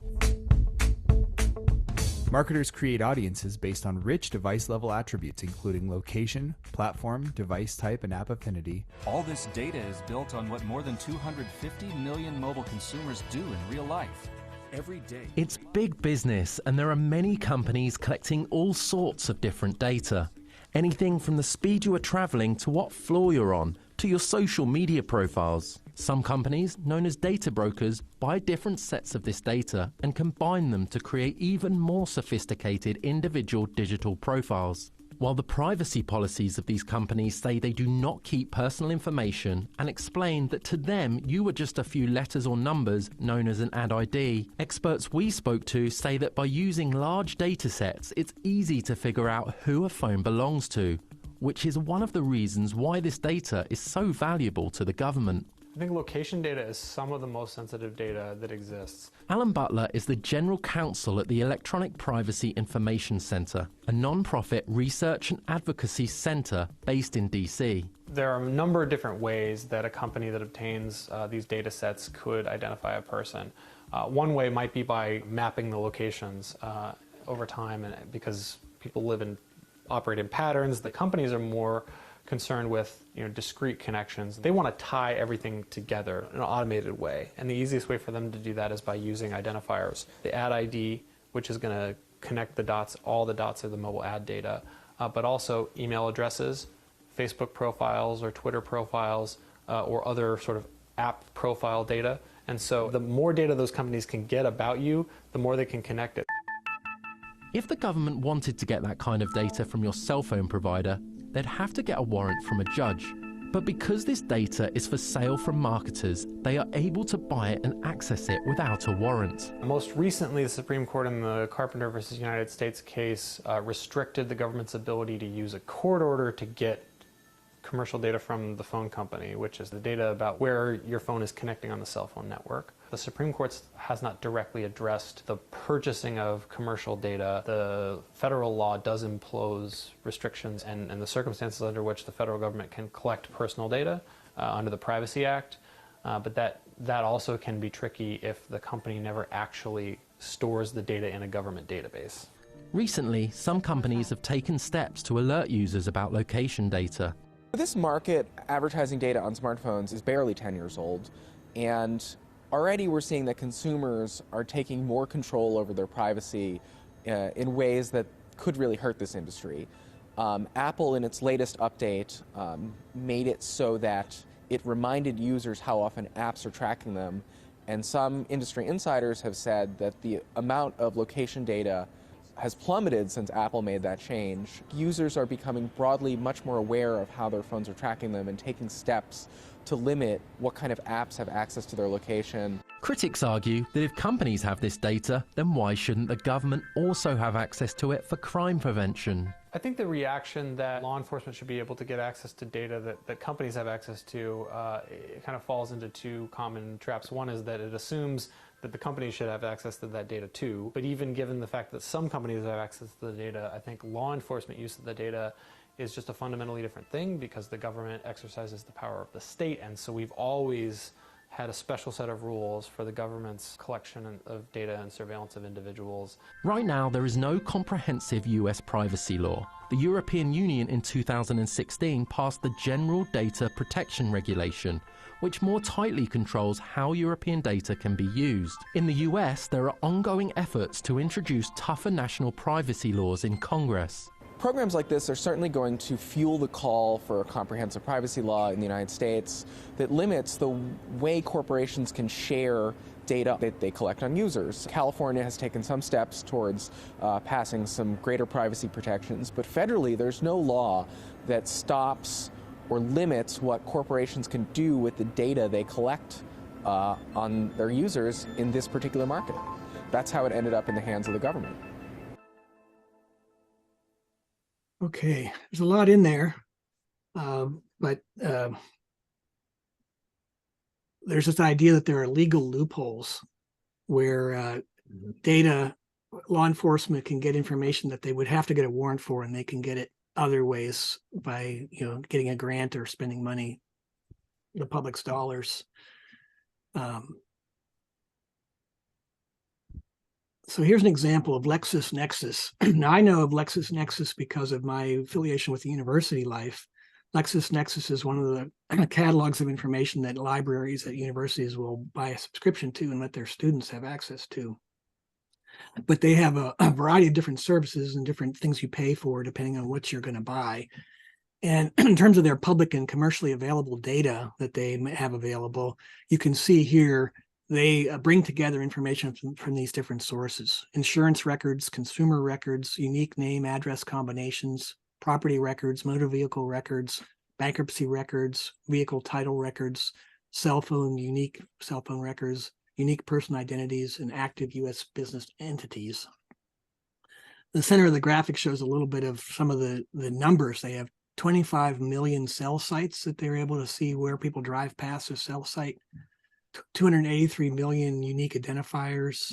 Marketers create audiences based on rich device-level attributes, including location, platform, device type, and app affinity. All this data is built on what more than 250 million mobile consumers do in real life. Every day. It's big business, and there are many companies collecting all sorts of different data. Anything from the speed you are traveling to what floor you're on, to your social media profiles. Some companies, known as data brokers, buy different sets of this data and combine them to create even more sophisticated individual digital profiles. While the privacy policies of these companies say they do not keep personal information and explain that to them you are just a few letters or numbers known as an ad ID, experts we spoke to say that by using large data sets, it's easy to figure out who a phone belongs to, which is one of the reasons why this data is so valuable to the government. I think location data is some of the most sensitive data that exists. Alan Butler is the General Counsel at the Electronic Privacy Information Center, a non-profit research and advocacy center based in DC. There are a number of different ways that a company that obtains these data sets could identify a person. One way might be by mapping the locations over time, and because people live and operate in patterns, the companies are more concerned with discrete connections. They want to tie everything together in an automated way, and the easiest way for them to do that is by using identifiers. The ad ID, which is going to connect the dots, all the dots of the mobile ad data, but also email addresses, Facebook profiles or Twitter profiles, or other sort of app profile data. And so the more data those companies can get about you, the more they can connect it. If the government wanted to get that kind of data from your cell phone provider, they'd have to get a warrant from a judge. But because this data is for sale from marketers, they are able to buy it and access it without a warrant. Most recently, the Supreme Court in the Carpenter versus United States case restricted the government's ability to use a court order to get commercial data from the phone company, which is the data about where your phone is connecting on the cell phone network. The Supreme Court has not directly addressed the purchasing of commercial data. The federal law does impose restrictions and the circumstances under which the federal government can collect personal data under the Privacy Act, but that also can be tricky if the company never actually stores the data in a government database. Recently, some companies have taken steps to alert users about location data. This market, advertising data on smartphones, is barely 10 years old, and already we're seeing that consumers are taking more control over their privacy in ways that could really hurt this industry. Apple, in its latest update, made it so that it reminded users how often apps are tracking them, and some industry insiders have said that the amount of location data has plummeted since Apple made that change. Users are becoming broadly much more aware of how their phones are tracking them and taking steps to limit what kind of apps have access to their location. Critics argue that if companies have this data, then why shouldn't the government also have access to it for crime prevention? I think the reaction that law enforcement should be able to get access to data that companies have access to, it kind of falls into two common traps. One is that it assumes that the company should have access to that data too. But even given the fact that some companies have access to the data, I think law enforcement use of the data is just a fundamentally different thing because the government exercises the power of the state. And so we've always had a special set of rules for the government's collection of data and surveillance of individuals. Right now, there is no comprehensive US privacy law. The European Union in 2016 passed the General Data Protection Regulation, which more tightly controls how European data can be used. In the US, there are ongoing efforts to introduce tougher national privacy laws in Congress. programs like this are certainly going to fuel the call for a comprehensive privacy law in the United States that limits the way corporations can share data that they collect on users. California has taken some steps towards passing some greater privacy protections, but federally there's no law that stops or limits what corporations can do with the data they collect on their users in this particular market. That's how it ended up in the hands of the government. Okay, there's a lot in there, but there's this idea that there are legal loopholes where law enforcement can get information that they would have to get a warrant for, and they can get it other ways by getting a grant or spending money, the public's dollars. So here's an example of LexisNexis. Now, I know of LexisNexis because of my affiliation with the university life. LexisNexis is one of the catalogs of information that libraries at universities will buy a subscription to and let their students have access to. But they have a variety of different services and different things you pay for depending on what you're going to buy. And in terms of their public and commercially available data that they have available, you can see here they bring together information from these different sources: insurance records, consumer records, unique name address combinations, property records, motor vehicle records, bankruptcy records, vehicle title records, unique cell phone records, unique person identities, and active U.S. business entities. The center of the graphic shows a little bit of some of the numbers. They have 25 million cell sites that they're able to see where people drive past a cell site, 283 million unique identifiers,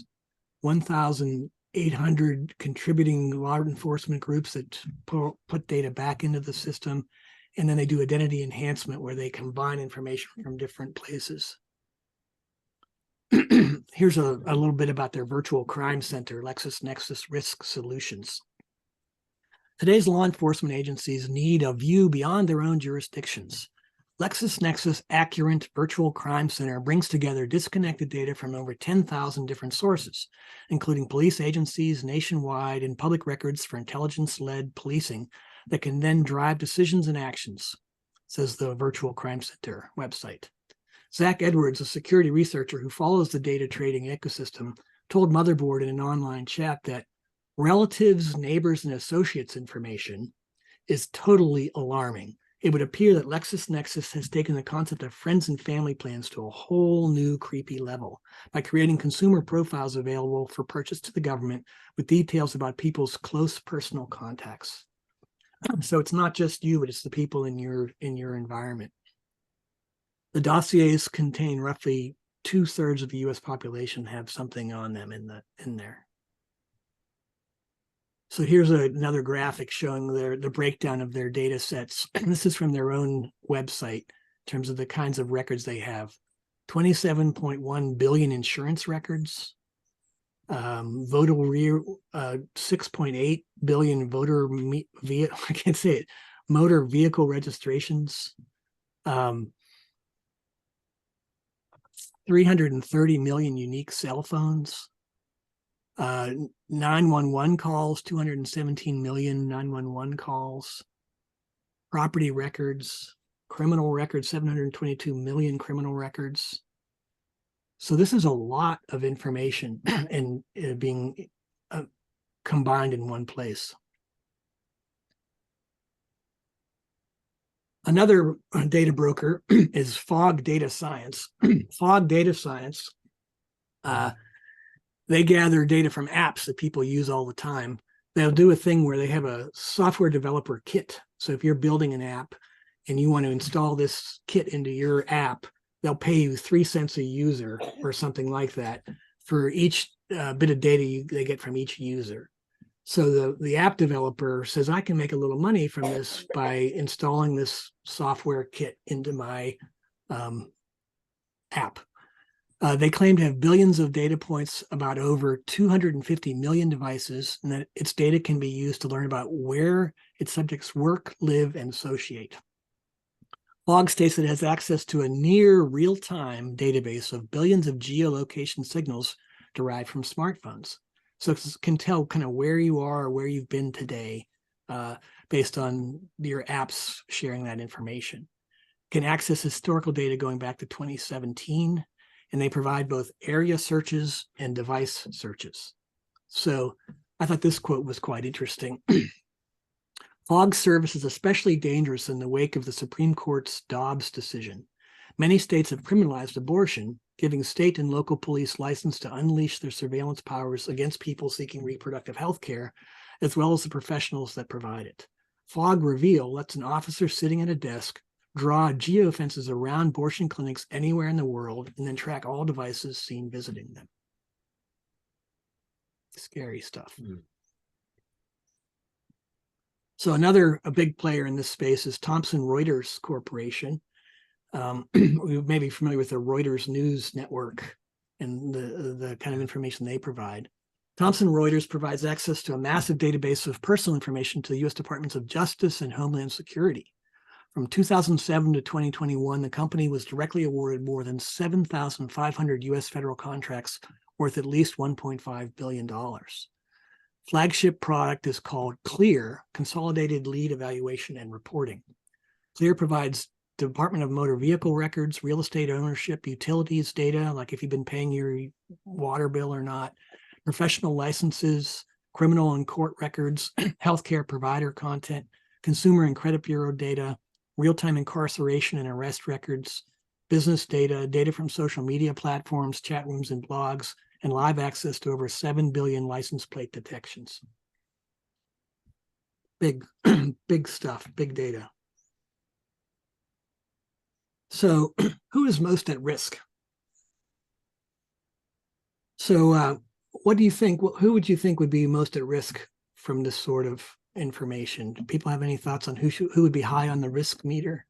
1,800 contributing law enforcement groups that put data back into the system. And then they do identity enhancement where they combine information from different places. Here's a little bit about their virtual crime center, LexisNexis Risk Solutions. Today's law enforcement agencies need a view beyond their own jurisdictions. LexisNexis Accurate Virtual Crime Center brings together disconnected data from over 10,000 different sources, including police agencies nationwide and public records for intelligence-led policing that can then drive decisions and actions, says the Virtual Crime Center website. Zach Edwards, a security researcher who follows the data trading ecosystem, told Motherboard in an online chat that relatives, neighbors, and associates information is totally alarming. It would appear that LexisNexis has taken the concept of friends and family plans to a whole new creepy level by creating consumer profiles available for purchase to the government with details about people's close personal contacts. So it's not just you, but it's the people in your environment. The dossiers contain roughly 2/3 of the U.S. population have something on them in there. So here's another graphic showing the breakdown of their data sets. This is from their own website in terms of the kinds of records they have. 27.1 billion insurance records, 6.8 billion motor vehicle registrations, 330 million unique cell phones, 911 calls, 217 million 911 calls, property records, criminal records, 722 million criminal records. So this is a lot of information and being combined in one place. Another data broker is Fog Data Science. Fog Data Science, they gather data from apps that people use all the time. They'll do a thing where they have a software developer kit. So if you're building an app and you want to install this kit into your app, they'll pay you 3 cents a user or something like that for each bit of data they get from each user. So the app developer says, I can make a little money from this by installing this software kit into my app. They claim to have billions of data points about over 250 million devices, and that its data can be used to learn about where its subjects work, live, and associate. Fog states that it has access to a near real-time database of billions of geolocation signals derived from smartphones. So it can tell kind of where you are or where you've been today based on your apps sharing that information. Can access historical data going back to 2017, and they provide both area searches and device searches. So I thought this quote was quite interesting. Fog service is especially dangerous in the wake of the Supreme Court's Dobbs decision. Many states have criminalized abortion, giving state and local police license to unleash their surveillance powers against people seeking reproductive health care, as well as the professionals that provide it. Fog Reveal lets an officer sitting at a desk draw geofences around abortion clinics anywhere in the world and then track all devices seen visiting them. Scary stuff. So a big player in this space is Thomson Reuters Corporation. You may be familiar with the Reuters News Network and the kind of information they provide. Thomson Reuters provides access to a massive database of personal information to the U.S. Departments of Justice and Homeland Security. From 2007 to 2021, the company was directly awarded more than 7,500 U.S. federal contracts worth at least $1.5 billion. Flagship product is called CLEAR, Consolidated Lead Evaluation and Reporting. CLEAR provides Department of Motor Vehicle records, real estate ownership, utilities data, like if you've been paying your water bill or not, professional licenses, criminal and court records, healthcare provider content, consumer and credit bureau data, real-time incarceration and arrest records, business data, data from social media platforms, chat rooms and blogs, and live access to over 7 billion license plate detections. Big, big stuff, big data. So who is most at risk? So what do you think, who would you think would be most at risk from this sort of information? Do people have any thoughts on who would be high on the risk meter?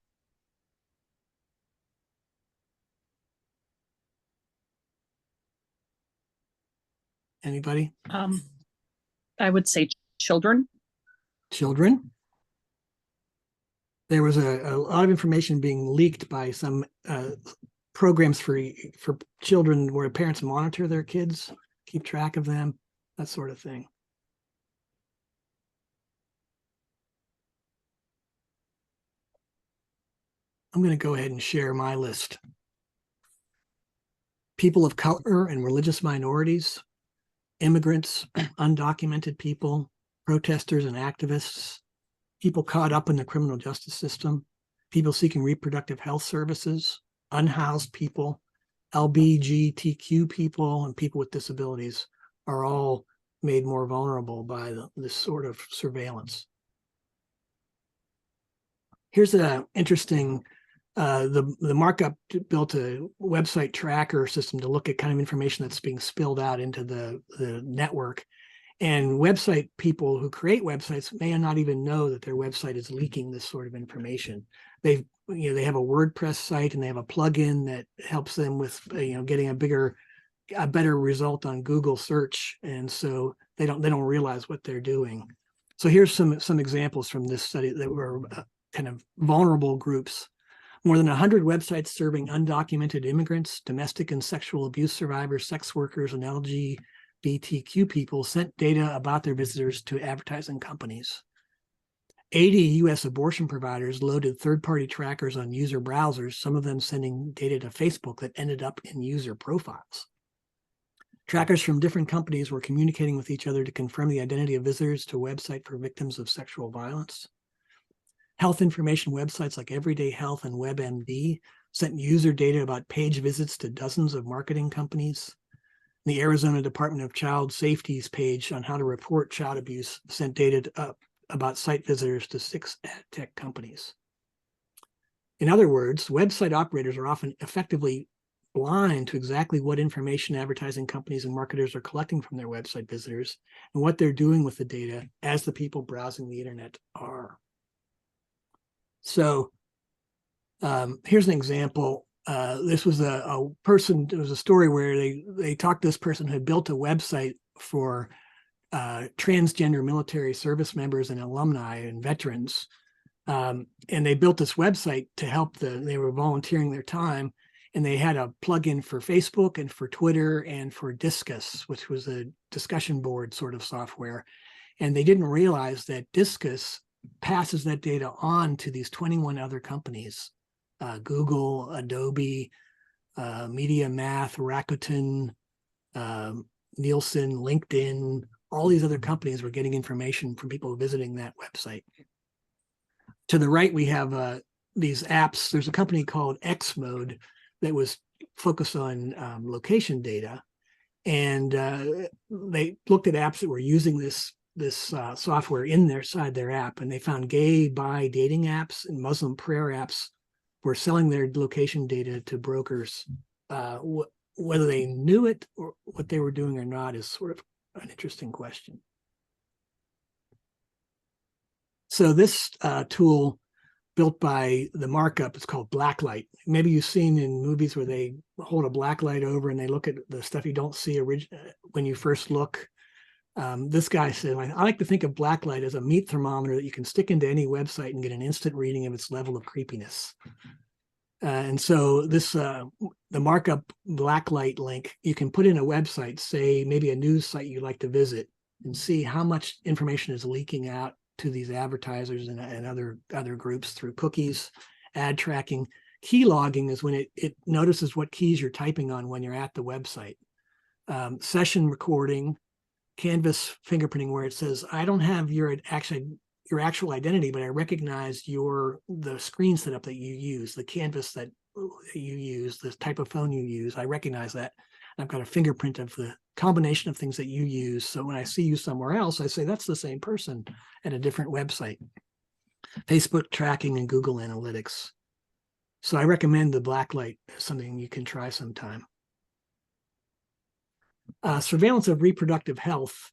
Anybody? I would say children. Children? There was a lot of information being leaked by some programs for children where parents monitor their kids, keep track of them, that sort of thing. I'm going to go ahead and share my list. People of color and religious minorities, immigrants, undocumented people, protesters and activists, people caught up in the criminal justice system, people seeking reproductive health services, unhoused people, LGBTQ people, and people with disabilities are all made more vulnerable by this sort of surveillance. Here's an interesting, the markup built a website tracker system to look at kind of information that's being spilled out into the network. And website people who create websites may not even know that their website is leaking this sort of information. They have a WordPress site and they have a plugin that helps them with getting a better result on Google search, and so they don't realize what they're doing. So here's some examples from this study that were kind of vulnerable groups. More than 100 websites serving undocumented immigrants, domestic and sexual abuse survivors, sex workers, and LGBTQ people sent data about their visitors to advertising companies. 80 U.S. abortion providers loaded third-party trackers on user browsers, some of them sending data to Facebook that ended up in user profiles. Trackers from different companies were communicating with each other to confirm the identity of visitors to a website for victims of sexual violence. Health information websites like Everyday Health and WebMD sent user data about page visits to dozens of marketing companies. The Arizona Department of Child Safety's page on how to report child abuse sent data about site visitors to 6 ad tech companies. In other words, website operators are often effectively blind to exactly what information advertising companies and marketers are collecting from their website visitors and what they're doing with the data as the people browsing the internet are. So here's an example. This was a person, it was a story where they talked to this person who had built a website for transgender military service members and alumni and veterans. And they built this website to help they were volunteering their time, and they had a plugin for Facebook and for Twitter and for Discuss, which was a discussion board sort of software. And they didn't realize that Discus passes that data on to these 21 other companies, Google, Adobe, Media Math, Rakuten, Nielsen, LinkedIn, all these other companies were getting information from people visiting that website. To the right, we have these apps. There's a company called Xmode that was focused on location data. And they looked at apps that were using this software inside their app, and they found gay, bi dating apps and Muslim prayer apps were selling their location data to brokers. Whether they knew it or what they were doing or not is sort of an interesting question. So this tool built by the markup, it's called Blacklight. Maybe you've seen in movies where they hold a blacklight over and they look at the stuff you don't see when you first look. This guy said, I like to think of Blacklight as a meat thermometer that you can stick into any website and get an instant reading of its level of creepiness. And so this, the markup Blacklight link, you can put in a website, say maybe a news site you'd like to visit, and see how much information is leaking out to these advertisers and other groups through cookies, ad tracking. Key logging is when it notices what keys you're typing on when you're at the website. Session recording, canvas fingerprinting, where it says, I don't have your actual identity, but I recognize the screen setup that you use, the canvas that you use, the type of phone you use. I recognize that. I've got a fingerprint of the combination of things that you use. So when I see you somewhere else, I say that's the same person at a different website. Facebook tracking and Google Analytics. So I recommend the Blacklight as something you can try sometime. Surveillance of reproductive health.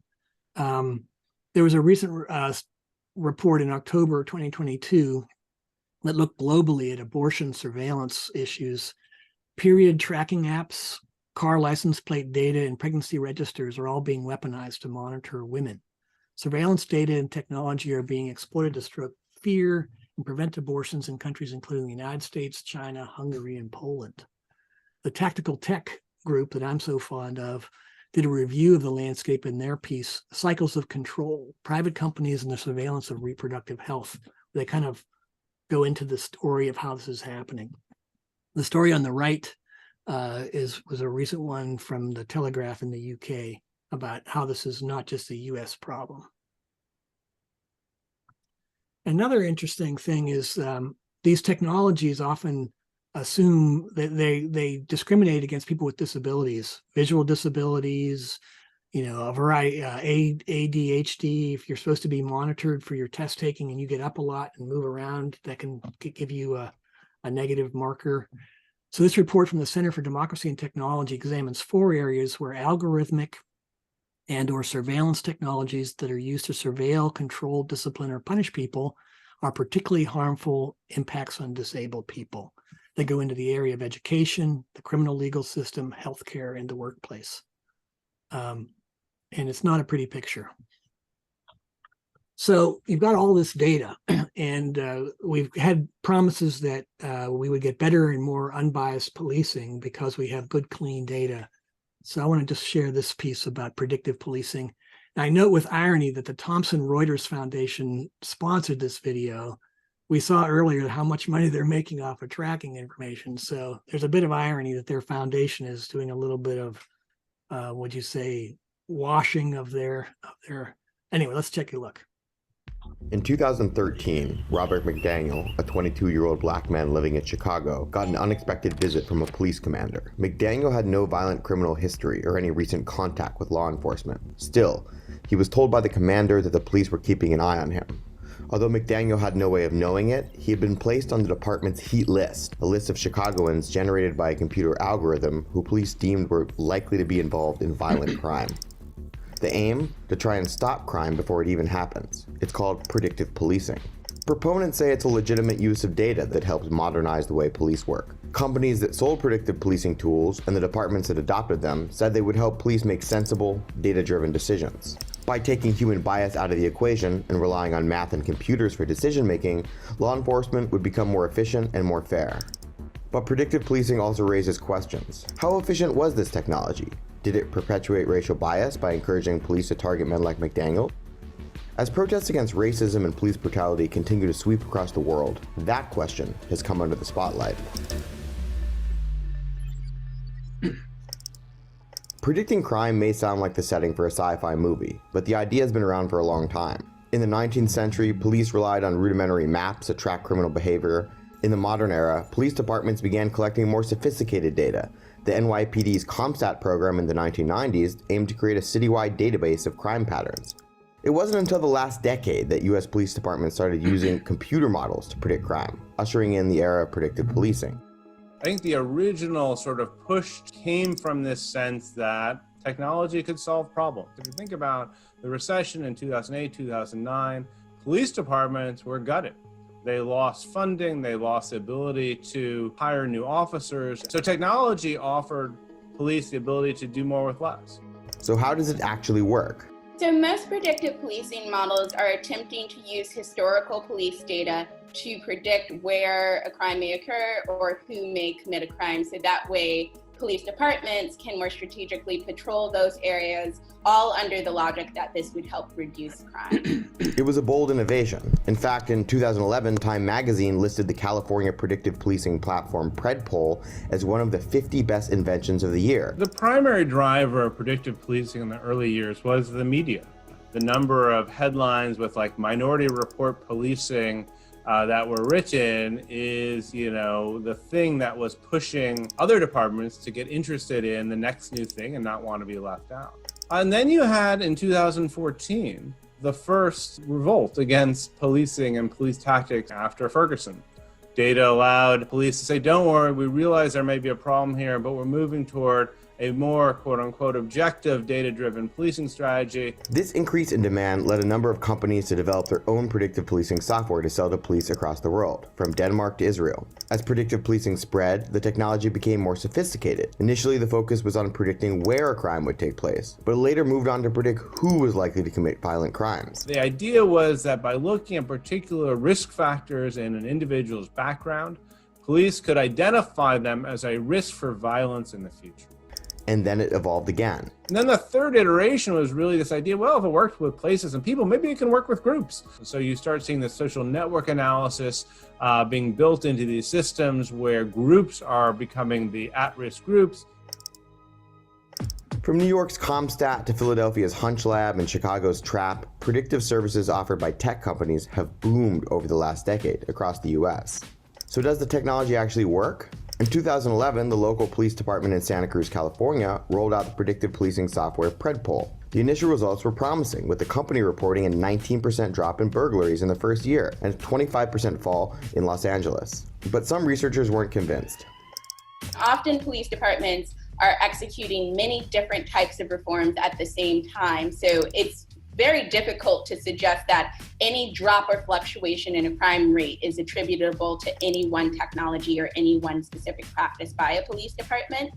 There was a recent report in October 2022 that looked globally at abortion surveillance issues. Period tracking apps, car license plate data, and pregnancy registers are all being weaponized to monitor women. Surveillance data and technology are being exploited to stroke fear and prevent abortions in countries including the United States, China, Hungary, and Poland. The Tactical Tech group that I'm so fond of did a review of the landscape in their piece, Cycles of Control, Private Companies and the Surveillance of Reproductive Health. They kind of go into the story of how this is happening. The story on the right was a recent one from the Telegraph in the UK about how this is not just a US problem. Another interesting thing is these technologies often assume that they discriminate against people with disabilities, visual disabilities, a variety, ADHD. If you're supposed to be monitored for your test taking and you get up a lot and move around, that can give you a negative marker. So this report from the Center for Democracy and Technology examines 4 areas where algorithmic and/or surveillance technologies that are used to surveil, control, discipline, or punish people are particularly harmful impacts on disabled people. They go into the area of education, the criminal legal system, healthcare, and the workplace. And it's not a pretty picture. So you've got all this data, and we've had promises that we would get better and more unbiased policing because we have good, clean data. So I want to just share this piece about predictive policing. And I note with irony that the Thomson Reuters Foundation sponsored this video. We saw earlier how much money they're making off of tracking information. So there's a bit of irony that their foundation is doing a little bit of, would you say, washing of their. Anyway, let's take a look. In 2013, Robert McDaniel, a 22-year-old black man living in Chicago, got an unexpected visit from a police commander. McDaniel had no violent criminal history or any recent contact with law enforcement. Still, he was told by the commander that the police were keeping an eye on him. Although McDaniel had no way of knowing it, he had been placed on the department's heat list, a list of Chicagoans generated by a computer algorithm who police deemed were likely to be involved in violent crime. The aim? To try and stop crime before it even happens. It's called predictive policing. Proponents say it's a legitimate use of data that helps modernize the way police work. Companies that sold predictive policing tools and the departments that adopted them said they would help police make sensible, data-driven decisions. By taking human bias out of the equation and relying on math and computers for decision-making, law enforcement would become more efficient and more fair. But predictive policing also raises questions. How efficient was this technology? Did it perpetuate racial bias by encouraging police to target men like McDaniel? As protests against racism and police brutality continue to sweep across the world, that question has come under the spotlight. Predicting crime may sound like the setting for a sci-fi movie, but the idea has been around for a long time. In the 19th century, police relied on rudimentary maps to track criminal behavior. In the modern era, police departments began collecting more sophisticated data. The NYPD's CompStat program in the 1990s aimed to create a citywide database of crime patterns. It wasn't until the last decade that US police departments started using computer models to predict crime, ushering in the era of predictive policing. I think the original sort of push came from this sense that technology could solve problems. If you think about the recession in 2008, 2009, police departments were gutted. They lost funding, they lost the ability to hire new officers. So technology offered police the ability to do more with less. So how does it actually work? So most predictive policing models are attempting to use historical police data to predict where a crime may occur or who may commit a crime. So that way, police departments can more strategically patrol those areas, all under the logic that this would help reduce crime. It was a bold innovation. In fact, in 2011, Time magazine listed the California predictive policing platform PredPol as one of the 50 best inventions of the year. The primary driver of predictive policing in the early years was the media. The number of headlines with like Minority Report policing that were written is, the thing that was pushing other departments to get interested in the next new thing and not want to be left out. And then you had in 2014, the first revolt against policing and police tactics after Ferguson. Data allowed police to say, don't worry, we realize there may be a problem here, but we're moving toward a more quote-unquote objective data-driven policing strategy. This increase in demand led a number of companies to develop their own predictive policing software to sell to police across the world, from Denmark to Israel. As predictive policing spread, the technology became more sophisticated. Initially, the focus was on predicting where a crime would take place, but it later moved on to predict who was likely to commit violent crimes. The idea was that by looking at particular risk factors in an individual's background, police could identify them as a risk for violence in the future. And then it evolved again. And then the third iteration was really this idea, well, if it worked with places and people, maybe it can work with groups. So you start seeing the social network analysis being built into these systems where groups are becoming the at-risk groups. From New York's CompStat to Philadelphia's Hunch Lab and Chicago's Trap, predictive services offered by tech companies have boomed over the last decade across the US. So does the technology actually work? In 2011, the local police department in Santa Cruz, California, rolled out the predictive policing software PredPol. The initial results were promising, with the company reporting a 19% drop in burglaries in the first year and a 25% fall in Los Angeles. But some researchers weren't convinced. Often police departments are executing many different types of reforms at the same time. So it's very difficult to suggest that any drop or fluctuation in a crime rate is attributable to any one technology or any one specific practice by a police department.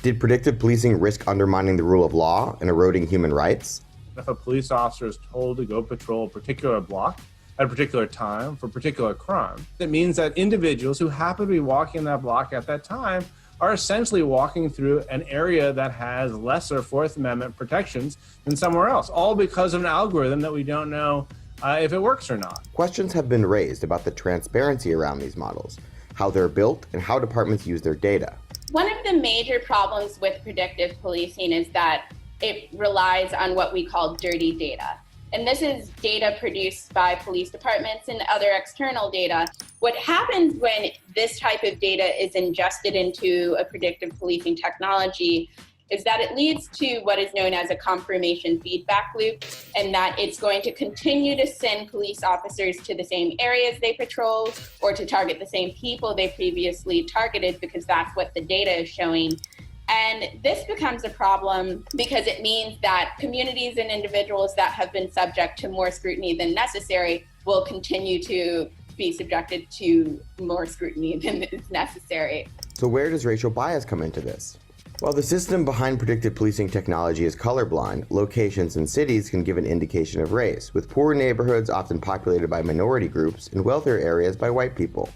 Did predictive policing risk undermining the rule of law and eroding human rights? If a police officer is told to go patrol a particular block at a particular time for a particular crime, it means that individuals who happen to be walking that block at that time are essentially walking through an area that has lesser Fourth Amendment protections than somewhere else, all because of an algorithm that we don't know if it works or not. Questions have been raised about the transparency around these models, how they're built, and how departments use their data. One of the major problems with predictive policing is that it relies on what we call dirty data. And this is data produced by police departments and other external data. What happens when this type of data is ingested into a predictive policing technology is that it leads to what is known as a confirmation feedback loop, and that it's going to continue to send police officers to the same areas they patrol or to target the same people they previously targeted because that's what the data is showing. And this becomes a problem because it means that communities and individuals that have been subject to more scrutiny than necessary will continue to be subjected to more scrutiny than is necessary. So where does racial bias come into this? While the system behind predictive policing technology is colorblind, locations and cities can give an indication of race, with poor neighborhoods often populated by minority groups and wealthier areas by white people.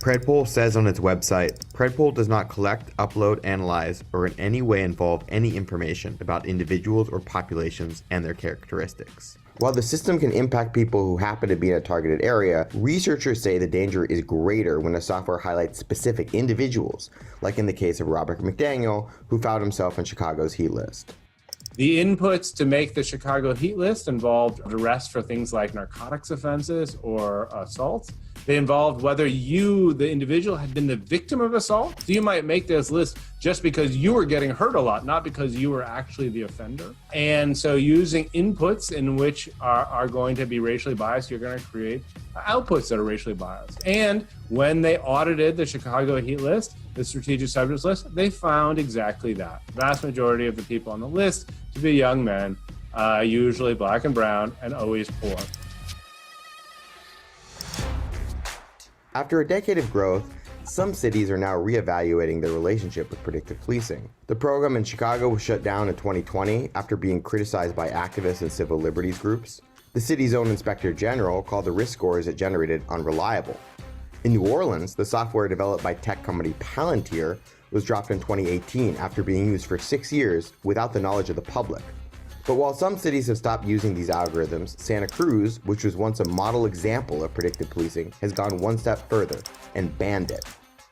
PredPol says on its website, PredPol does not collect, upload, analyze, or in any way involve any information about individuals or populations and their characteristics. While the system can impact people who happen to be in a targeted area, researchers say the danger is greater when the software highlights specific individuals, like in the case of Robert McDaniel, who found himself in Chicago's heat list. The inputs to make the Chicago heat list involved arrests for things like narcotics offenses or assaults. They involved whether you, the individual, had been the victim of assault. So you might make this list just because you were getting hurt a lot, not because you were actually the offender. And so using inputs in which are going to be racially biased, you're going to create outputs that are racially biased. And when they audited the Chicago heat list, the strategic subjects list, they found exactly that. The vast majority of the people on the list to be young men, usually black and brown, and always poor. After a decade of growth, some cities are now reevaluating their relationship with predictive policing. The program in Chicago was shut down in 2020 after being criticized by activists and civil liberties groups. The city's own inspector general called the risk scores it generated unreliable. In New Orleans, the software developed by tech company Palantir was dropped in 2018 after being used for 6 years without the knowledge of the public. But while some cities have stopped using these algorithms, Santa Cruz, which was once a model example of predictive policing, has gone one step further and banned it.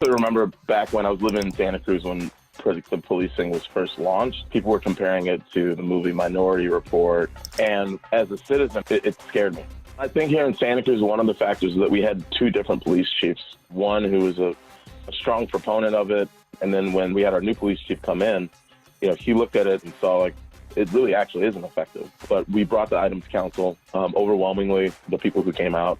I remember back when I was living in Santa Cruz when predictive policing was first launched, people were comparing it to the movie Minority Report, and as a citizen, it scared me. I think here in Santa Cruz, one of the factors is that we had two different police chiefs, one who was a strong proponent of it, and then when we had our new police chief come in, he looked at it and saw like, it really actually isn't effective. But we brought the item to council. Overwhelmingly, the people who came out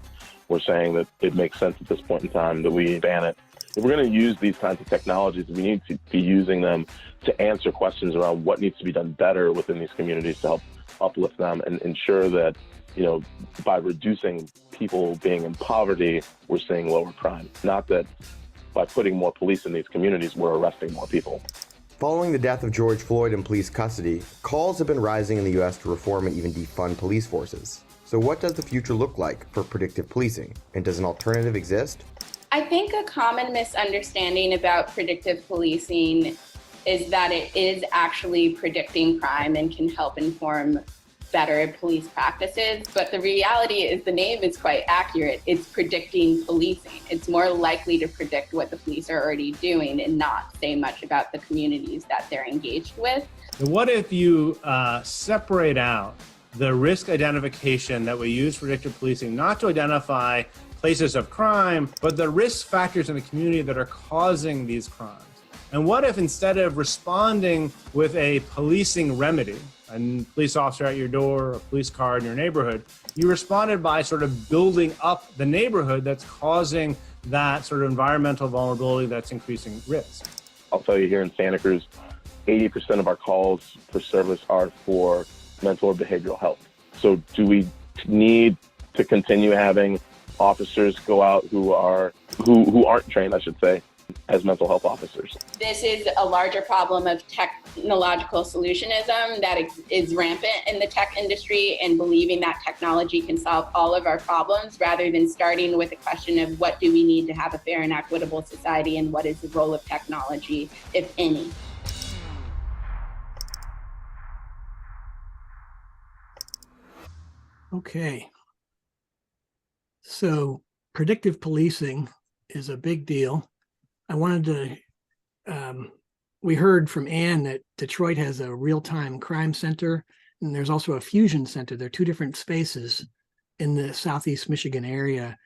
were saying that it makes sense at this point in time that we ban it. If we're going to use these kinds of technologies, we need to be using them to answer questions around what needs to be done better within these communities to help uplift them and ensure that, by reducing people being in poverty, we're seeing lower crime. Not that by putting more police in these communities, we're arresting more people. Following the death of George Floyd in police custody, calls have been rising in the U.S. to reform and even defund police forces. So what does the future look like for predictive policing? And does an alternative exist? I think a common misunderstanding about predictive policing is that it is actually predicting crime and can help inform better police practices. But the reality is the name is quite accurate. It's predicting policing. It's more likely to predict what the police are already doing and not say much about the communities that they're engaged with. What if you separate out the risk identification that we use for predictive policing, not to identify places of crime, but the risk factors in the community that are causing these crimes? And what if instead of responding with a policing remedy, a police officer at your door, a police car in your neighborhood, you responded by sort of building up the neighborhood that's causing that sort of environmental vulnerability that's increasing risk? I'll tell you, here in Santa Cruz, 80% of our calls for service are for mental or behavioral health. So do we need to continue having officers go out who aren't trained, I should say, as mental health officers? This is a larger problem of technological solutionism that is rampant in the tech industry, and believing that technology can solve all of our problems rather than starting with the question of what do we need to have a fair and equitable society and what is the role of technology, if any. Okay. So predictive policing is a big deal. I wanted to, we heard from Ann that Detroit has a real-time crime center, and there's also a fusion center. There are two different spaces in the Southeast Michigan area.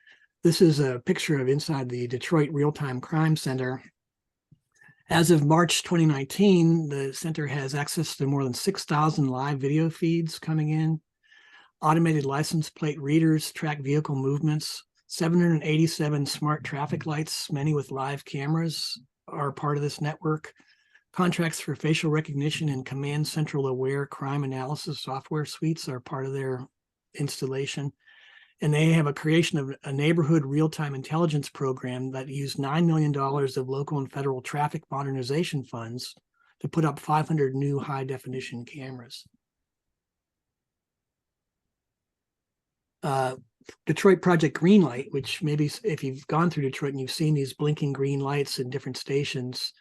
This is a picture of inside the Detroit Real-Time Crime Center. As of March 2019, the center has access to more than 6,000 live video feeds coming in. Automated license plate readers track vehicle movements. 787 smart traffic lights, many with live cameras, are part of this network. Contracts for facial recognition and Command Central Aware crime analysis software suites are part of their installation. And they have a creation of a neighborhood real-time intelligence program that used $9 million of local and federal traffic modernization funds to put up 500 new high-definition cameras. Detroit Project Greenlight, which maybe if you've gone through Detroit and you've seen these blinking green lights in different stations,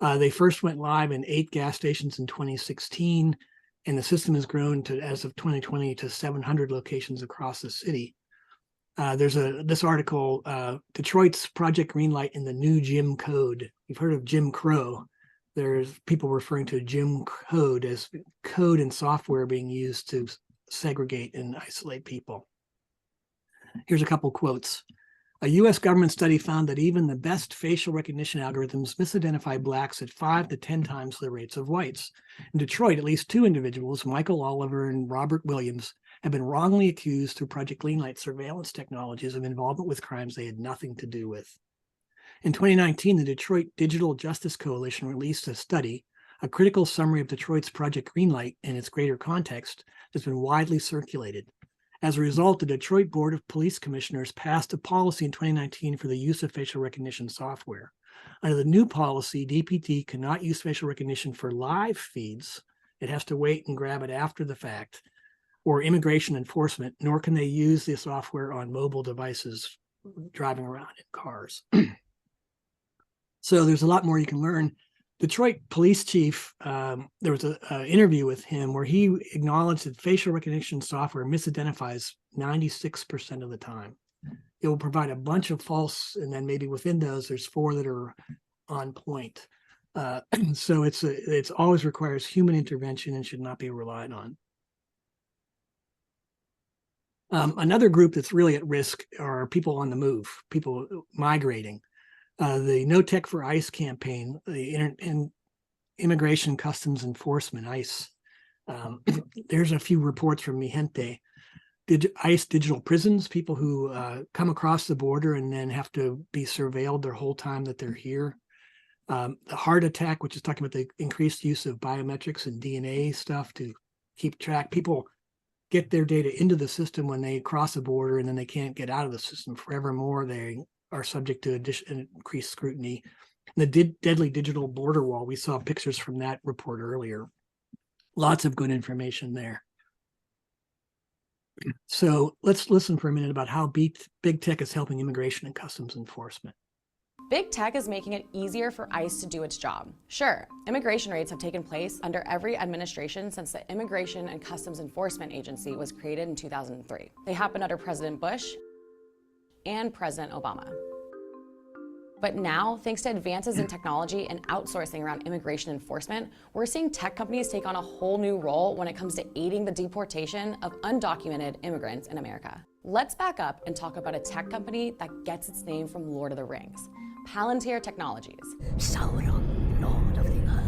they first went live in 8 gas stations in 2016, and the system has grown to, as of 2020, to 700 locations across the city. There's this article, Detroit's Project Greenlight in the New Jim Code. You've heard of Jim Crow. There's people referring to Jim Code as code and software being used to segregate and isolate people. Here's a couple quotes. A U.S. government study found that even the best facial recognition algorithms misidentify blacks at 5 to 10 times the rates of whites. In Detroit, at least 2 individuals, Michael Oliver and Robert Williams, have been wrongly accused through Project Greenlight surveillance technologies of involvement with crimes they had nothing to do with. In 2019, the Detroit Digital Justice Coalition released a study, a critical summary of Detroit's Project Greenlight and its greater context, that's been widely circulated. As a result, the Detroit Board of Police Commissioners passed a policy in 2019 for the use of facial recognition software. Under the new policy, DPD cannot use facial recognition for live feeds. It has to wait and grab it after the fact, or immigration enforcement, nor can they use the software on mobile devices driving around in cars. So there's a lot more you can learn. Detroit police chief, there was an interview with him where he acknowledged that facial recognition software misidentifies 96% of the time. It will provide a bunch of false, and then maybe within those, there's 4 that are on point. So it's always requires human intervention and should not be relied on. Another group that's really at risk are people on the move, people migrating. The No Tech for ICE campaign, the Immigration Customs Enforcement, ICE. There's a few reports from Mi Gente. ICE digital prisons, people who come across the border and then have to be surveilled their whole time that they're here. The heart attack, which is talking about the increased use of biometrics and DNA stuff to keep track. People get their data into the system when they cross a border, and then they can't get out of the system forevermore. They are subject to increased scrutiny. The deadly digital border wall, we saw pictures from that report earlier. Lots of good information there. So let's listen for a minute about how big tech is helping immigration and customs enforcement. Big tech is making it easier for ICE to do its job. Sure, immigration raids have taken place under every administration since the Immigration and Customs Enforcement Agency was created in 2003. They happened under President Bush and President Obama. But now, thanks to advances in technology and outsourcing around immigration enforcement, we're seeing tech companies take on a whole new role when it comes to aiding the deportation of undocumented immigrants in America. Let's back up and talk about a tech company that gets its name from Lord of the Rings, Palantir Technologies. Sauron, Lord of the Earth.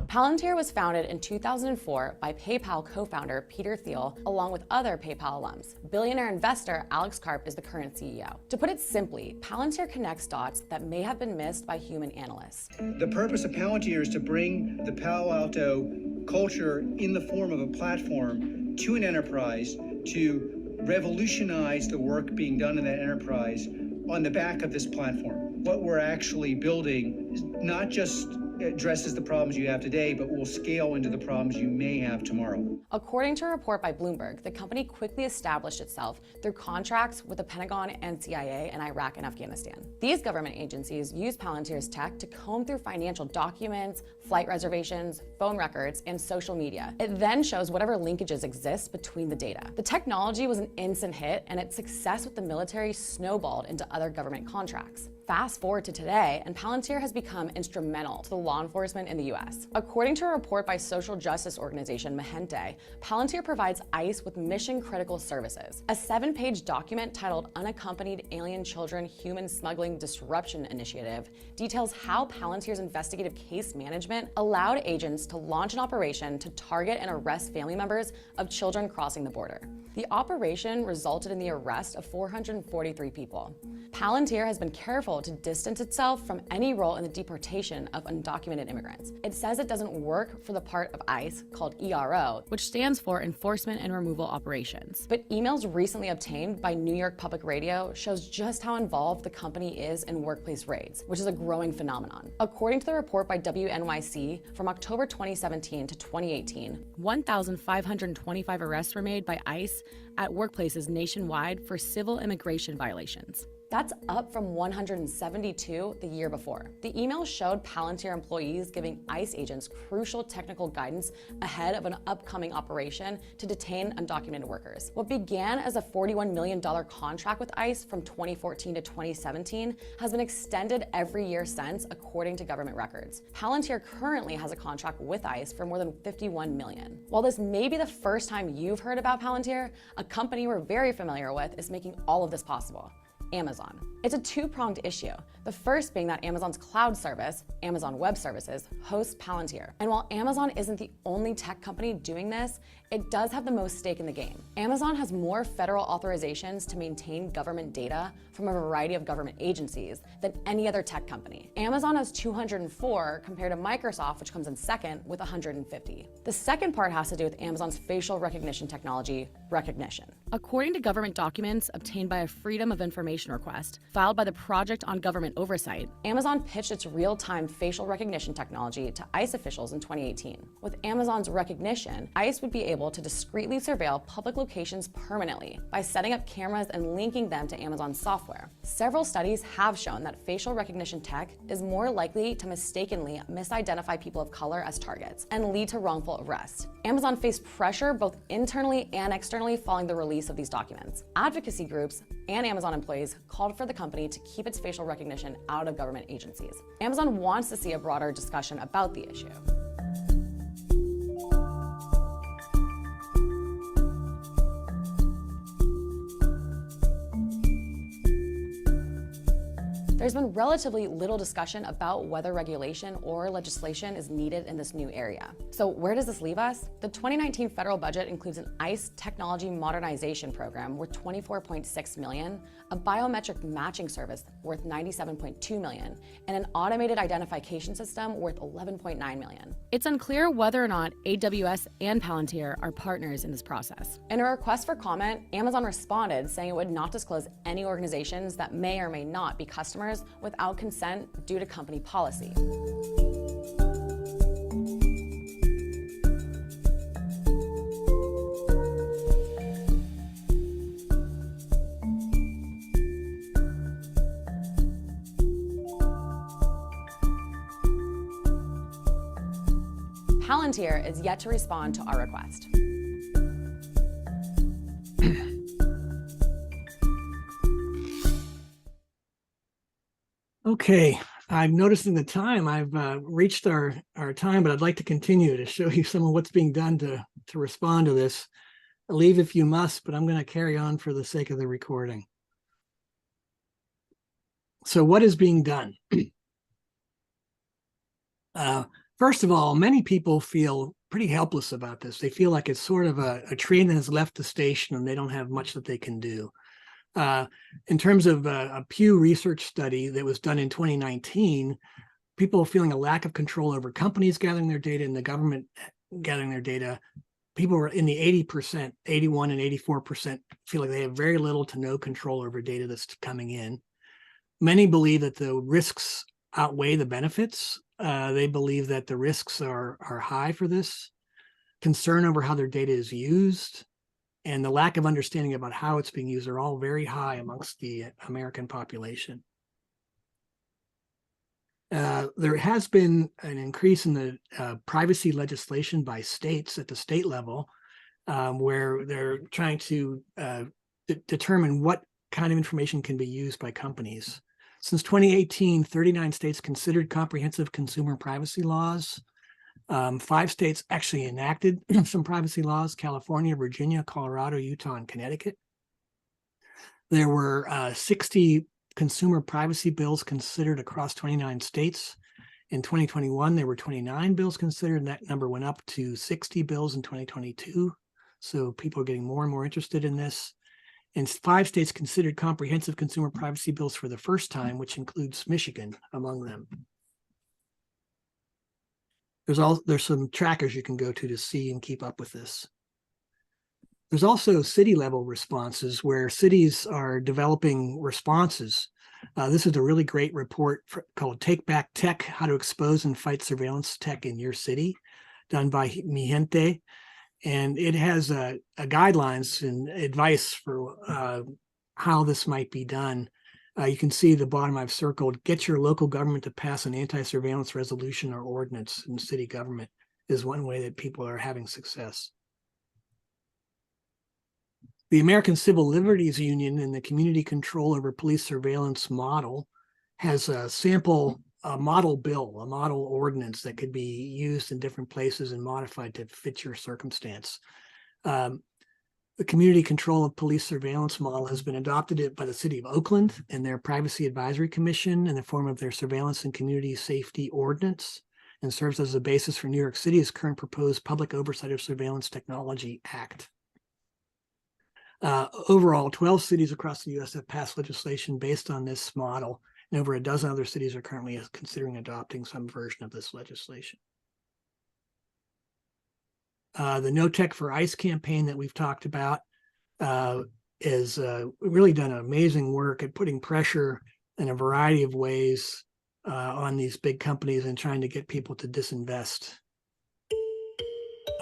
Palantir was founded in 2004 by PayPal co-founder Peter Thiel, along with other PayPal alums. Billionaire investor Alex Karp is the current CEO. To put it simply, Palantir connects dots that may have been missed by human analysts. The purpose of Palantir is to bring the Palo Alto culture in the form of a platform to an enterprise to revolutionize the work being done in that enterprise on the back of this platform. What we're actually building is not just addresses the problems you have today, but will scale into the problems you may have tomorrow. According to a report by Bloomberg, the company quickly established itself through contracts with the Pentagon and CIA in Iraq and Afghanistan. These government agencies use Palantir's tech to comb through financial documents, flight reservations, phone records, and social media. It then shows whatever linkages exist between the data. The technology was an instant hit, and its success with the military snowballed into other government contracts. Fast forward to today, and Palantir has become instrumental to the law enforcement in the US. According to a report by social justice organization Mi Gente, Palantir provides ICE with mission-critical services. A 7-page document titled Unaccompanied Alien Children Human Smuggling Disruption Initiative details how Palantir's investigative case management allowed agents to launch an operation to target and arrest family members of children crossing the border. The operation resulted in the arrest of 443 people. Palantir has been careful to distance itself from any role in the deportation of undocumented immigrants. It says it doesn't work for the part of ICE called ERO, which stands for Enforcement and Removal Operations. But emails recently obtained by New York Public Radio shows just how involved the company is in workplace raids, which is a growing phenomenon. According to the report by WNYC, from October 2017 to 2018, 1,525 arrests were made by ICE at workplaces nationwide for civil immigration violations. That's up from 172 the year before. The email showed Palantir employees giving ICE agents crucial technical guidance ahead of an upcoming operation to detain undocumented workers. What began as a $41 million contract with ICE from 2014 to 2017 has been extended every year since, according to government records. Palantir currently has a contract with ICE for more than $51 million. While this may be the first time you've heard about Palantir, a company we're very familiar with is making all of this possible: Amazon. It's a two-pronged issue. The first being that Amazon's cloud service, Amazon Web Services, hosts Palantir. And while Amazon isn't the only tech company doing this, it does have the most stake in the game. Amazon has more federal authorizations to maintain government data from a variety of government agencies than any other tech company. Amazon has 204 compared to Microsoft, which comes in second with 150. The second part has to do with Amazon's facial recognition technology, Rekognition. According to government documents obtained by a Freedom of Information request filed by the Project on Government Oversight, Amazon pitched its real-time facial recognition technology to ICE officials in 2018. With Amazon's Rekognition, ICE would be able to discreetly surveil public locations permanently by setting up cameras and linking them to Amazon's software. Several studies have shown that facial recognition tech is more likely to mistakenly misidentify people of color as targets and lead to wrongful arrest. Amazon faced pressure both internally and externally following the release of these documents. Advocacy groups and Amazon employees called for the company to keep its facial recognition out of government agencies. Amazon wants to see a broader discussion about the issue. There's been relatively little discussion about whether regulation or legislation is needed in this new area. So where does this leave us? The 2019 federal budget includes an ICE technology modernization program worth $24.6 million, a biometric matching service worth $97.2 million, and an automated identification system worth $11.9 million. It's unclear whether or not AWS and Palantir are partners in this process. In a request for comment, Amazon responded saying it would not disclose any organizations that may or may not be customers without consent due to company policy. Palantir is yet to respond to our request. Okay, I'm noticing the time. I've reached our time, but I'd like to continue to show you some of what's being done to respond to this. Leave if you must, but I'm going to carry on for the sake of the recording. So what is being done? First of all, many people feel pretty helpless about this. They feel like it's sort of a train that has left the station and they don't have much that they can do. In terms of a Pew Research study that was done in 2019, people are feeling a lack of control over companies gathering their data and the government gathering their data. People are in the 80%, 81 and 84% feel like they have very little to no control over data that's coming in. Many believe that the risks outweigh the benefits. They believe that the risks are high for this. Concern over how their data is used and the lack of understanding about how it's being used are all very high amongst the American population. There has been an increase in the privacy legislation by states at the state level, where they're trying to determine what kind of information can be used by companies. Since 2018, 39 states considered comprehensive consumer privacy laws. 5 states actually enacted some privacy laws: California, Virginia, Colorado, Utah, and Connecticut. There were 60 consumer privacy bills considered across 29 states. In 2021, there were 29 bills considered, and that number went up to 60 bills in 2022. So people are getting more and more interested in this. And 5 states considered comprehensive consumer privacy bills for the first time, which includes Michigan among them. There's some trackers you can go to see and keep up with this. There's also city level responses where cities are developing responses. This is a really great report called Take Back Tech: How to Expose and Fight Surveillance Tech in Your City, done by Mi Gente. And it has guidelines and advice for how this might be done. You can see the bottom I've circled, get your local government to pass an anti-surveillance resolution or ordinance in city government is one way that people are having success. The American Civil Liberties Union and the Community Control over Police Surveillance model has a sample model bill, a model ordinance that could be used in different places and modified to fit your circumstance. The Community Control of Police Surveillance model has been adopted by the City of Oakland and their Privacy Advisory Commission in the form of their Surveillance and Community Safety Ordinance, and serves as a basis for New York City's current proposed Public Oversight of Surveillance Technology Act. Overall, 12 cities across the U.S. have passed legislation based on this model, and over a dozen other cities are currently considering adopting some version of this legislation. The No Tech for ICE campaign that we've talked about has really done amazing work at putting pressure in a variety of ways on these big companies and trying to get people to disinvest.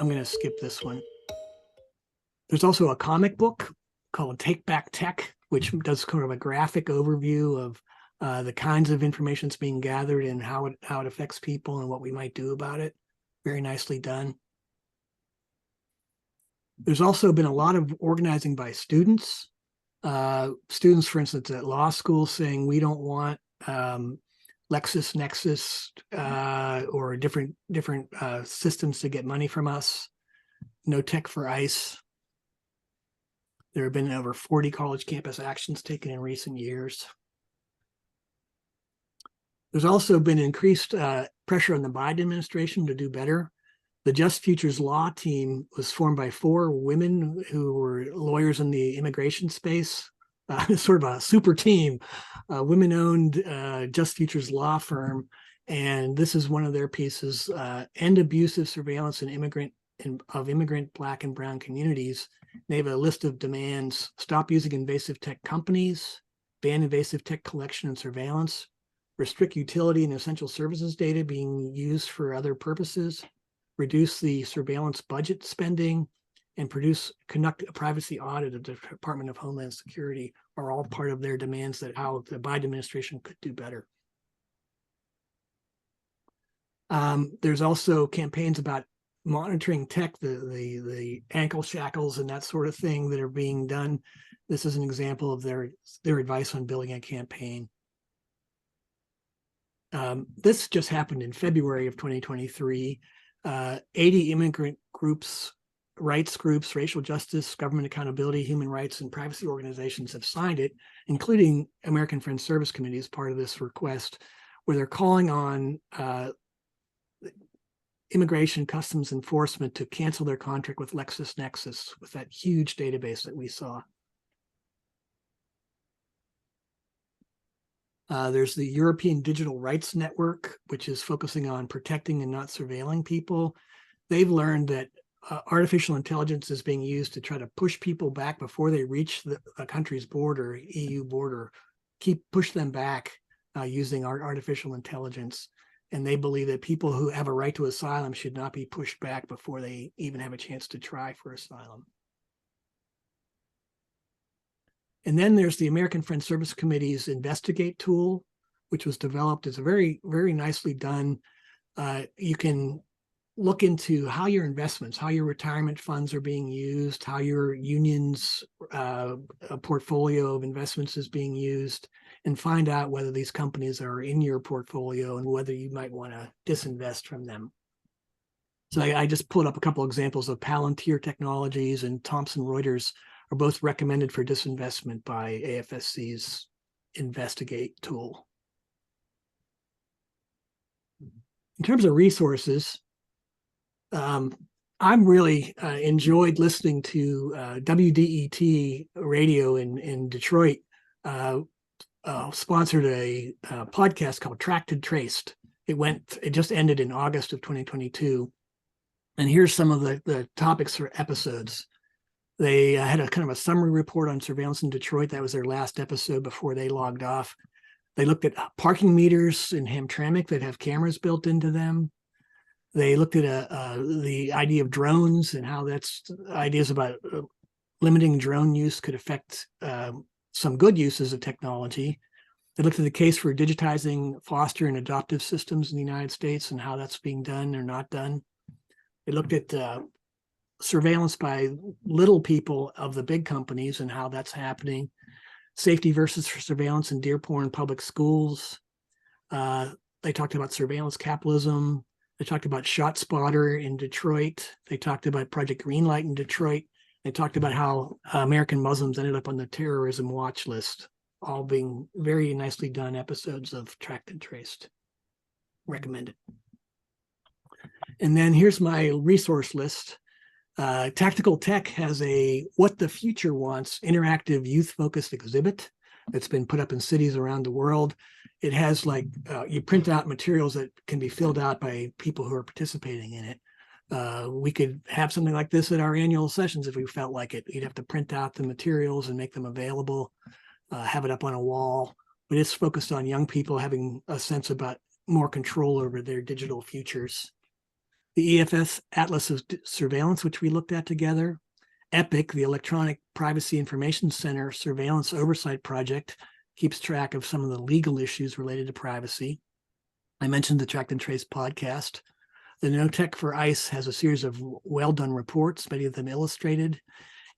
I'm going to skip this one. There's also a comic book called Take Back Tech, which does kind of a graphic overview of the kinds of information that's being gathered and how it affects people and what we might do about it. Very nicely done. There's also been a lot of organizing by students. Students, for instance, at law school saying we don't want LexisNexis or different systems to get money from us. No Tech for ICE. There have been over 40 college campus actions taken in recent years. There's also been increased pressure on the Biden administration to do better. The Just Futures Law team was formed by 4 women who were lawyers in the immigration space, sort of a super team, women-owned Just Futures law firm. And this is one of their pieces, End Abusive Surveillance of Immigrant, Black, and Brown Communities. They have a list of demands: stop using invasive tech companies, ban invasive tech collection and surveillance, restrict utility and essential services data being used for other purposes, reduce the surveillance budget spending, and conduct a privacy audit of the Department of Homeland Security are all part of their demands that how the Biden administration could do better. There's also campaigns about monitoring tech, the ankle shackles and that sort of thing that are being done. This is an example of their advice on building a campaign. This just happened in February of 2023. 80 immigrant groups, rights groups, racial justice, government accountability, human rights, and privacy organizations have signed it, including American Friends Service Committee as part of this request, where they're calling on Immigration Customs Enforcement to cancel their contract with LexisNexis, with that huge database that we saw. There's the European Digital Rights Network, which is focusing on protecting and not surveilling people. They've learned that artificial intelligence is being used to try to push people back before they reach a country's border, EU border, push them back using artificial intelligence. And they believe that people who have a right to asylum should not be pushed back before they even have a chance to try for asylum. And then there's the American Friends Service Committee's Investigate tool, which was developed. It's a very, very nicely done. You can look into how your investments, how your retirement funds are being used, how your union's portfolio of investments is being used, and find out whether these companies are in your portfolio and whether you might want to disinvest from them. So I just pulled up a couple examples of Palantir Technologies and Thomson Reuters are both recommended for disinvestment by AFSC's Investigate tool. In terms of resources, I'm really enjoyed listening to WDET radio in Detroit. Sponsored a podcast called Tracked and Traced. It just ended in August of 2022. And here's some of the topics for episodes. They had a kind of a summary report on surveillance in Detroit. That was their last episode before they logged off. They looked at parking meters in Hamtramck that have cameras built into them. They looked at the idea of drones and how ideas about limiting drone use could affect some good uses of technology, They looked at the case for digitizing foster and adoptive systems in the United States and how that's being done or not done. They looked at surveillance by little people of the big companies and how that's happening. Safety versus surveillance in Dearborn public schools. They talked about surveillance capitalism. They talked about ShotSpotter in Detroit. They talked about Project Greenlight in Detroit. They talked about how American Muslims ended up on the terrorism watch list, all being very nicely done episodes of Tracked and Traced. Recommended. And then here's my resource list. Tactical Tech has a What the Future Wants interactive youth-focused exhibit that's been put up in cities around the world. It has you print out materials that can be filled out by people who are participating in it. We could have something like this at our annual sessions if we felt like it. You'd have to print out the materials and make them available, have it up on a wall. But it's focused on young people having a sense about more control over their digital futures. The EFS Atlas of Surveillance, which we looked at together. EPIC, the Electronic Privacy Information Center Surveillance Oversight Project, keeps track of some of the legal issues related to privacy. I mentioned the Tracked and Traced podcast. The No Tech for ICE has a series of well-done reports, many of them illustrated.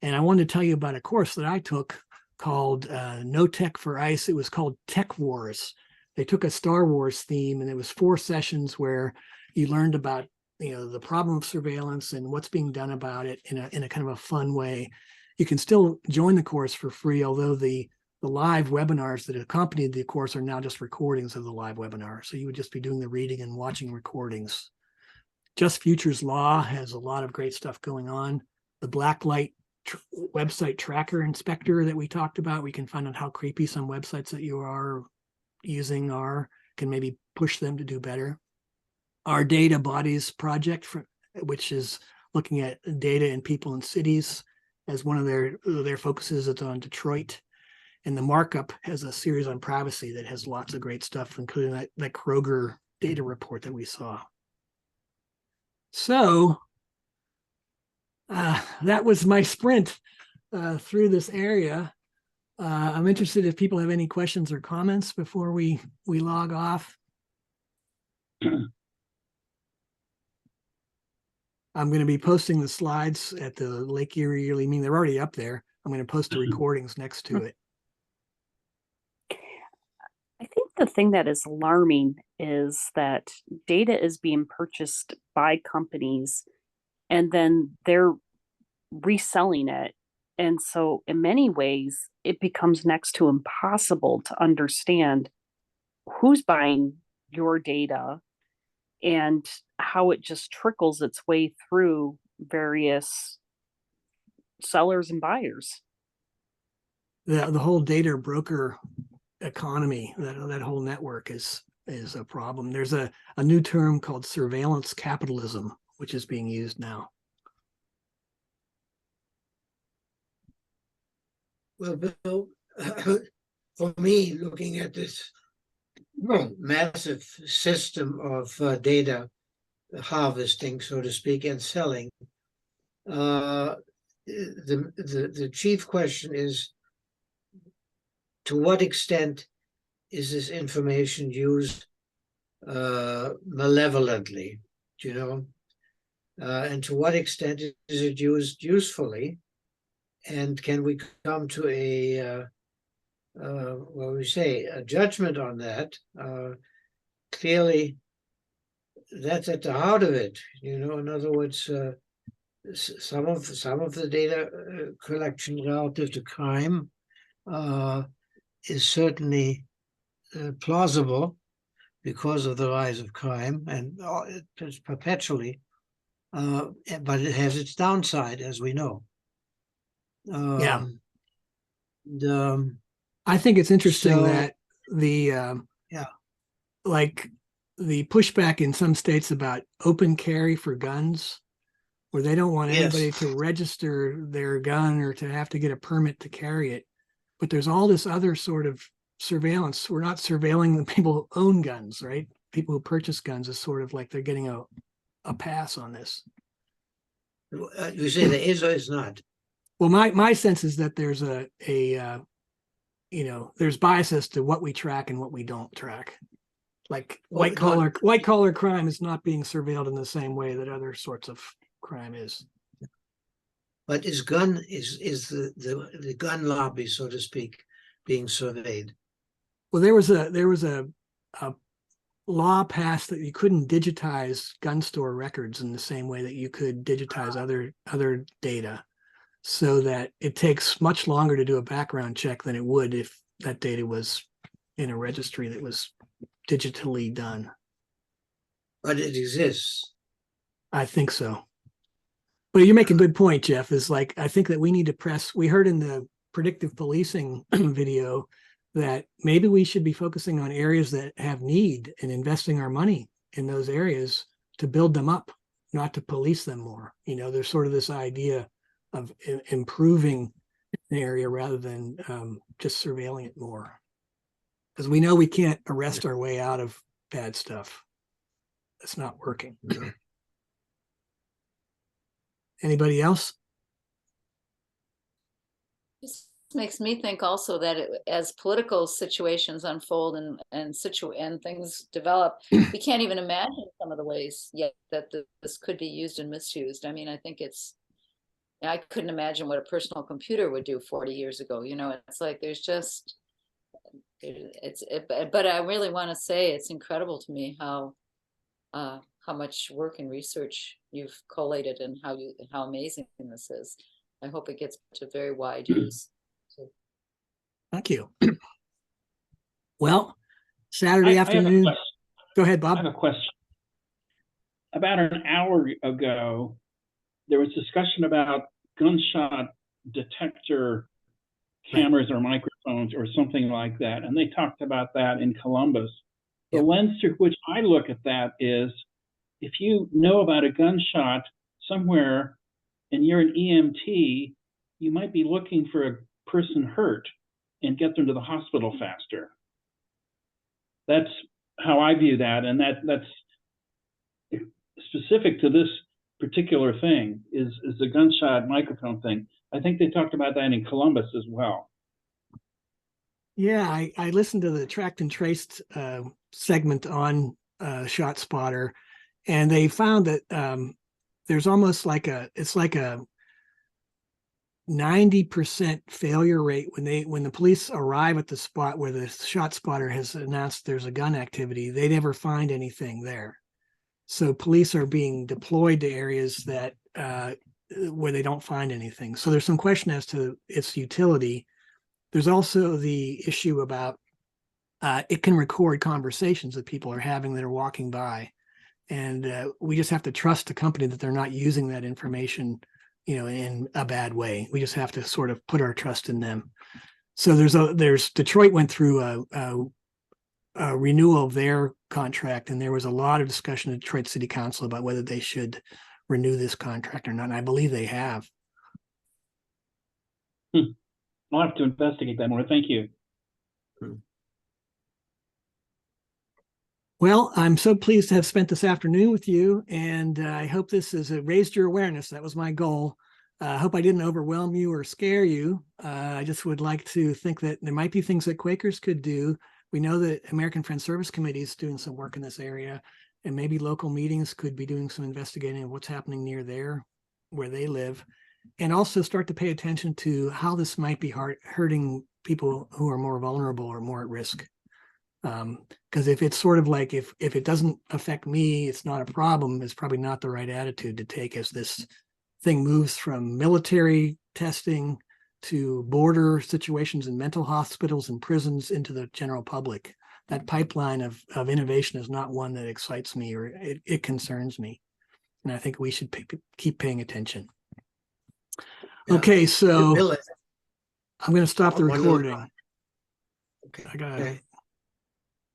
And I wanted to tell you about a course that I took called No Tech for ICE. It was called Tech Wars. They took a Star Wars theme, and it was 4 sessions where you learned about the problem of surveillance and what's being done about it in a kind of a fun way. You can still join the course for free, although the live webinars that accompanied the course are now just recordings of the live webinar. So you would just be doing the reading and watching recordings. Just Futures Law has a lot of great stuff going on. The Blacklight website tracker inspector that we talked about, we can find out how creepy some websites that you are using can maybe push them to do better. Our Data Bodies project, which is looking at data and people in cities, as one of their focuses is on Detroit. And the Markup has a series on privacy that has lots of great stuff, including that Kroger data report that we saw. So that was my sprint through this area. I'm interested if people have any questions or comments before we log off. I'm going to be posting the slides at the Lake Erie Yearly Meeting. They're already up there. I'm going to post the recordings next to it. I think the thing that is alarming is that data is being purchased by companies and then they're reselling it. And so in many ways, it becomes next to impossible to understand who's buying your data and how it just trickles its way through various sellers and buyers. The whole data broker economy, that whole network is a problem. There's a new term called surveillance capitalism, which is being used now. Well, Bill, for me, looking at this massive system of data harvesting, so to speak, and selling, the chief question is, to what extent is this information used malevolently, and to what extent is it used usefully? And can we come to a judgment on that? Clearly, that's at the heart of it. In other words, some of the data collection relative to crime is certainly plausible because of the rise of crime, and it's perpetually, but it has its downside, as we know. I think it's interesting that the pushback in some states about open carry for guns, where they don't want anybody to register their gun or to have to get a permit to carry it. But there's all this other sort of surveillance. We're not surveilling the people who own guns, right? People who purchase guns is sort of like they're getting a pass on this. You say there is or is not? Well, my sense is that there's there's biases to what we track and what we don't track. Like Well, white collar crime is not being surveilled in the same way that other sorts of crime is. But is the gun lobby, so to speak, being surveyed? Well, there was a law passed that you couldn't digitize gun store records in the same way that you could digitize other data, so that it takes much longer to do a background check than it would if that data was in a registry that was digitally done. But it exists. I think so. But you make a good point, Jeff, is like, I think that we need to press, we heard in the predictive policing video that maybe we should be focusing on areas that have need and investing our money in those areas to build them up, not to police them more. There's sort of this idea of improving an area rather than just surveilling it more. Because we know we can't arrest our way out of bad stuff. It's not working. Anybody else? This makes me think also that as political situations unfold and things develop, we can't even imagine some of the ways yet that this could be used and misused. I mean, I think I couldn't imagine what a personal computer would do 40 years ago. It's like there's just, but I really want to say it's incredible to me how much work and research you've collated and how amazing this is. I hope it gets to very wide use. Thank you. Well, Saturday afternoon. Go ahead, Bob. I have a question. About an hour ago, there was discussion about gunshot detector cameras or microphones or something like that. And they talked about that in Columbus. The lens through which I look at that is, if you know about a gunshot somewhere and you're an EMT, you might be looking for a person hurt and get them to the hospital faster. That's how I view that. And that's specific to this particular thing, is the gunshot microphone thing. I think they talked about that in Columbus as well. Yeah, I listened to the tracked and traced segment on ShotSpotter, and they found that there's almost like a 90% failure rate when the police arrive at the spot where the ShotSpotter has announced there's a gun activity. They never find anything there. So police are being deployed to areas that where they don't find anything. So there's some question as to its utility. There's also the issue about it can record conversations that people are having that are walking by. And we just have to trust the company that they're not using that information, in a bad way. We just have to sort of put our trust in them. So there's Detroit went through a renewal of their contract, and there was a lot of discussion at Detroit City Council about whether they should renew this contract or not. And I believe they have. I'll have to investigate that more. Thank you. Well, I'm so pleased to have spent this afternoon with you, and I hope this has raised your awareness. That was my goal. I hope I didn't overwhelm you or scare you. I just would like to think that there might be things that Quakers could do. We know that American Friends Service Committee is doing some work in this area, and maybe local meetings could be doing some investigating of what's happening near where they live, and also start to pay attention to how this might be hurting people who are more vulnerable or more at risk. Because if it's sort of like, if it doesn't affect me, it's not a problem, it's probably not the right attitude to take as this thing moves from military testing to border situations in mental hospitals and prisons into the general public. That pipeline of innovation is not one that excites me, or it concerns me. And I think we should keep paying attention. Yeah. Okay, so I'm going to stop the recording. Okay. I got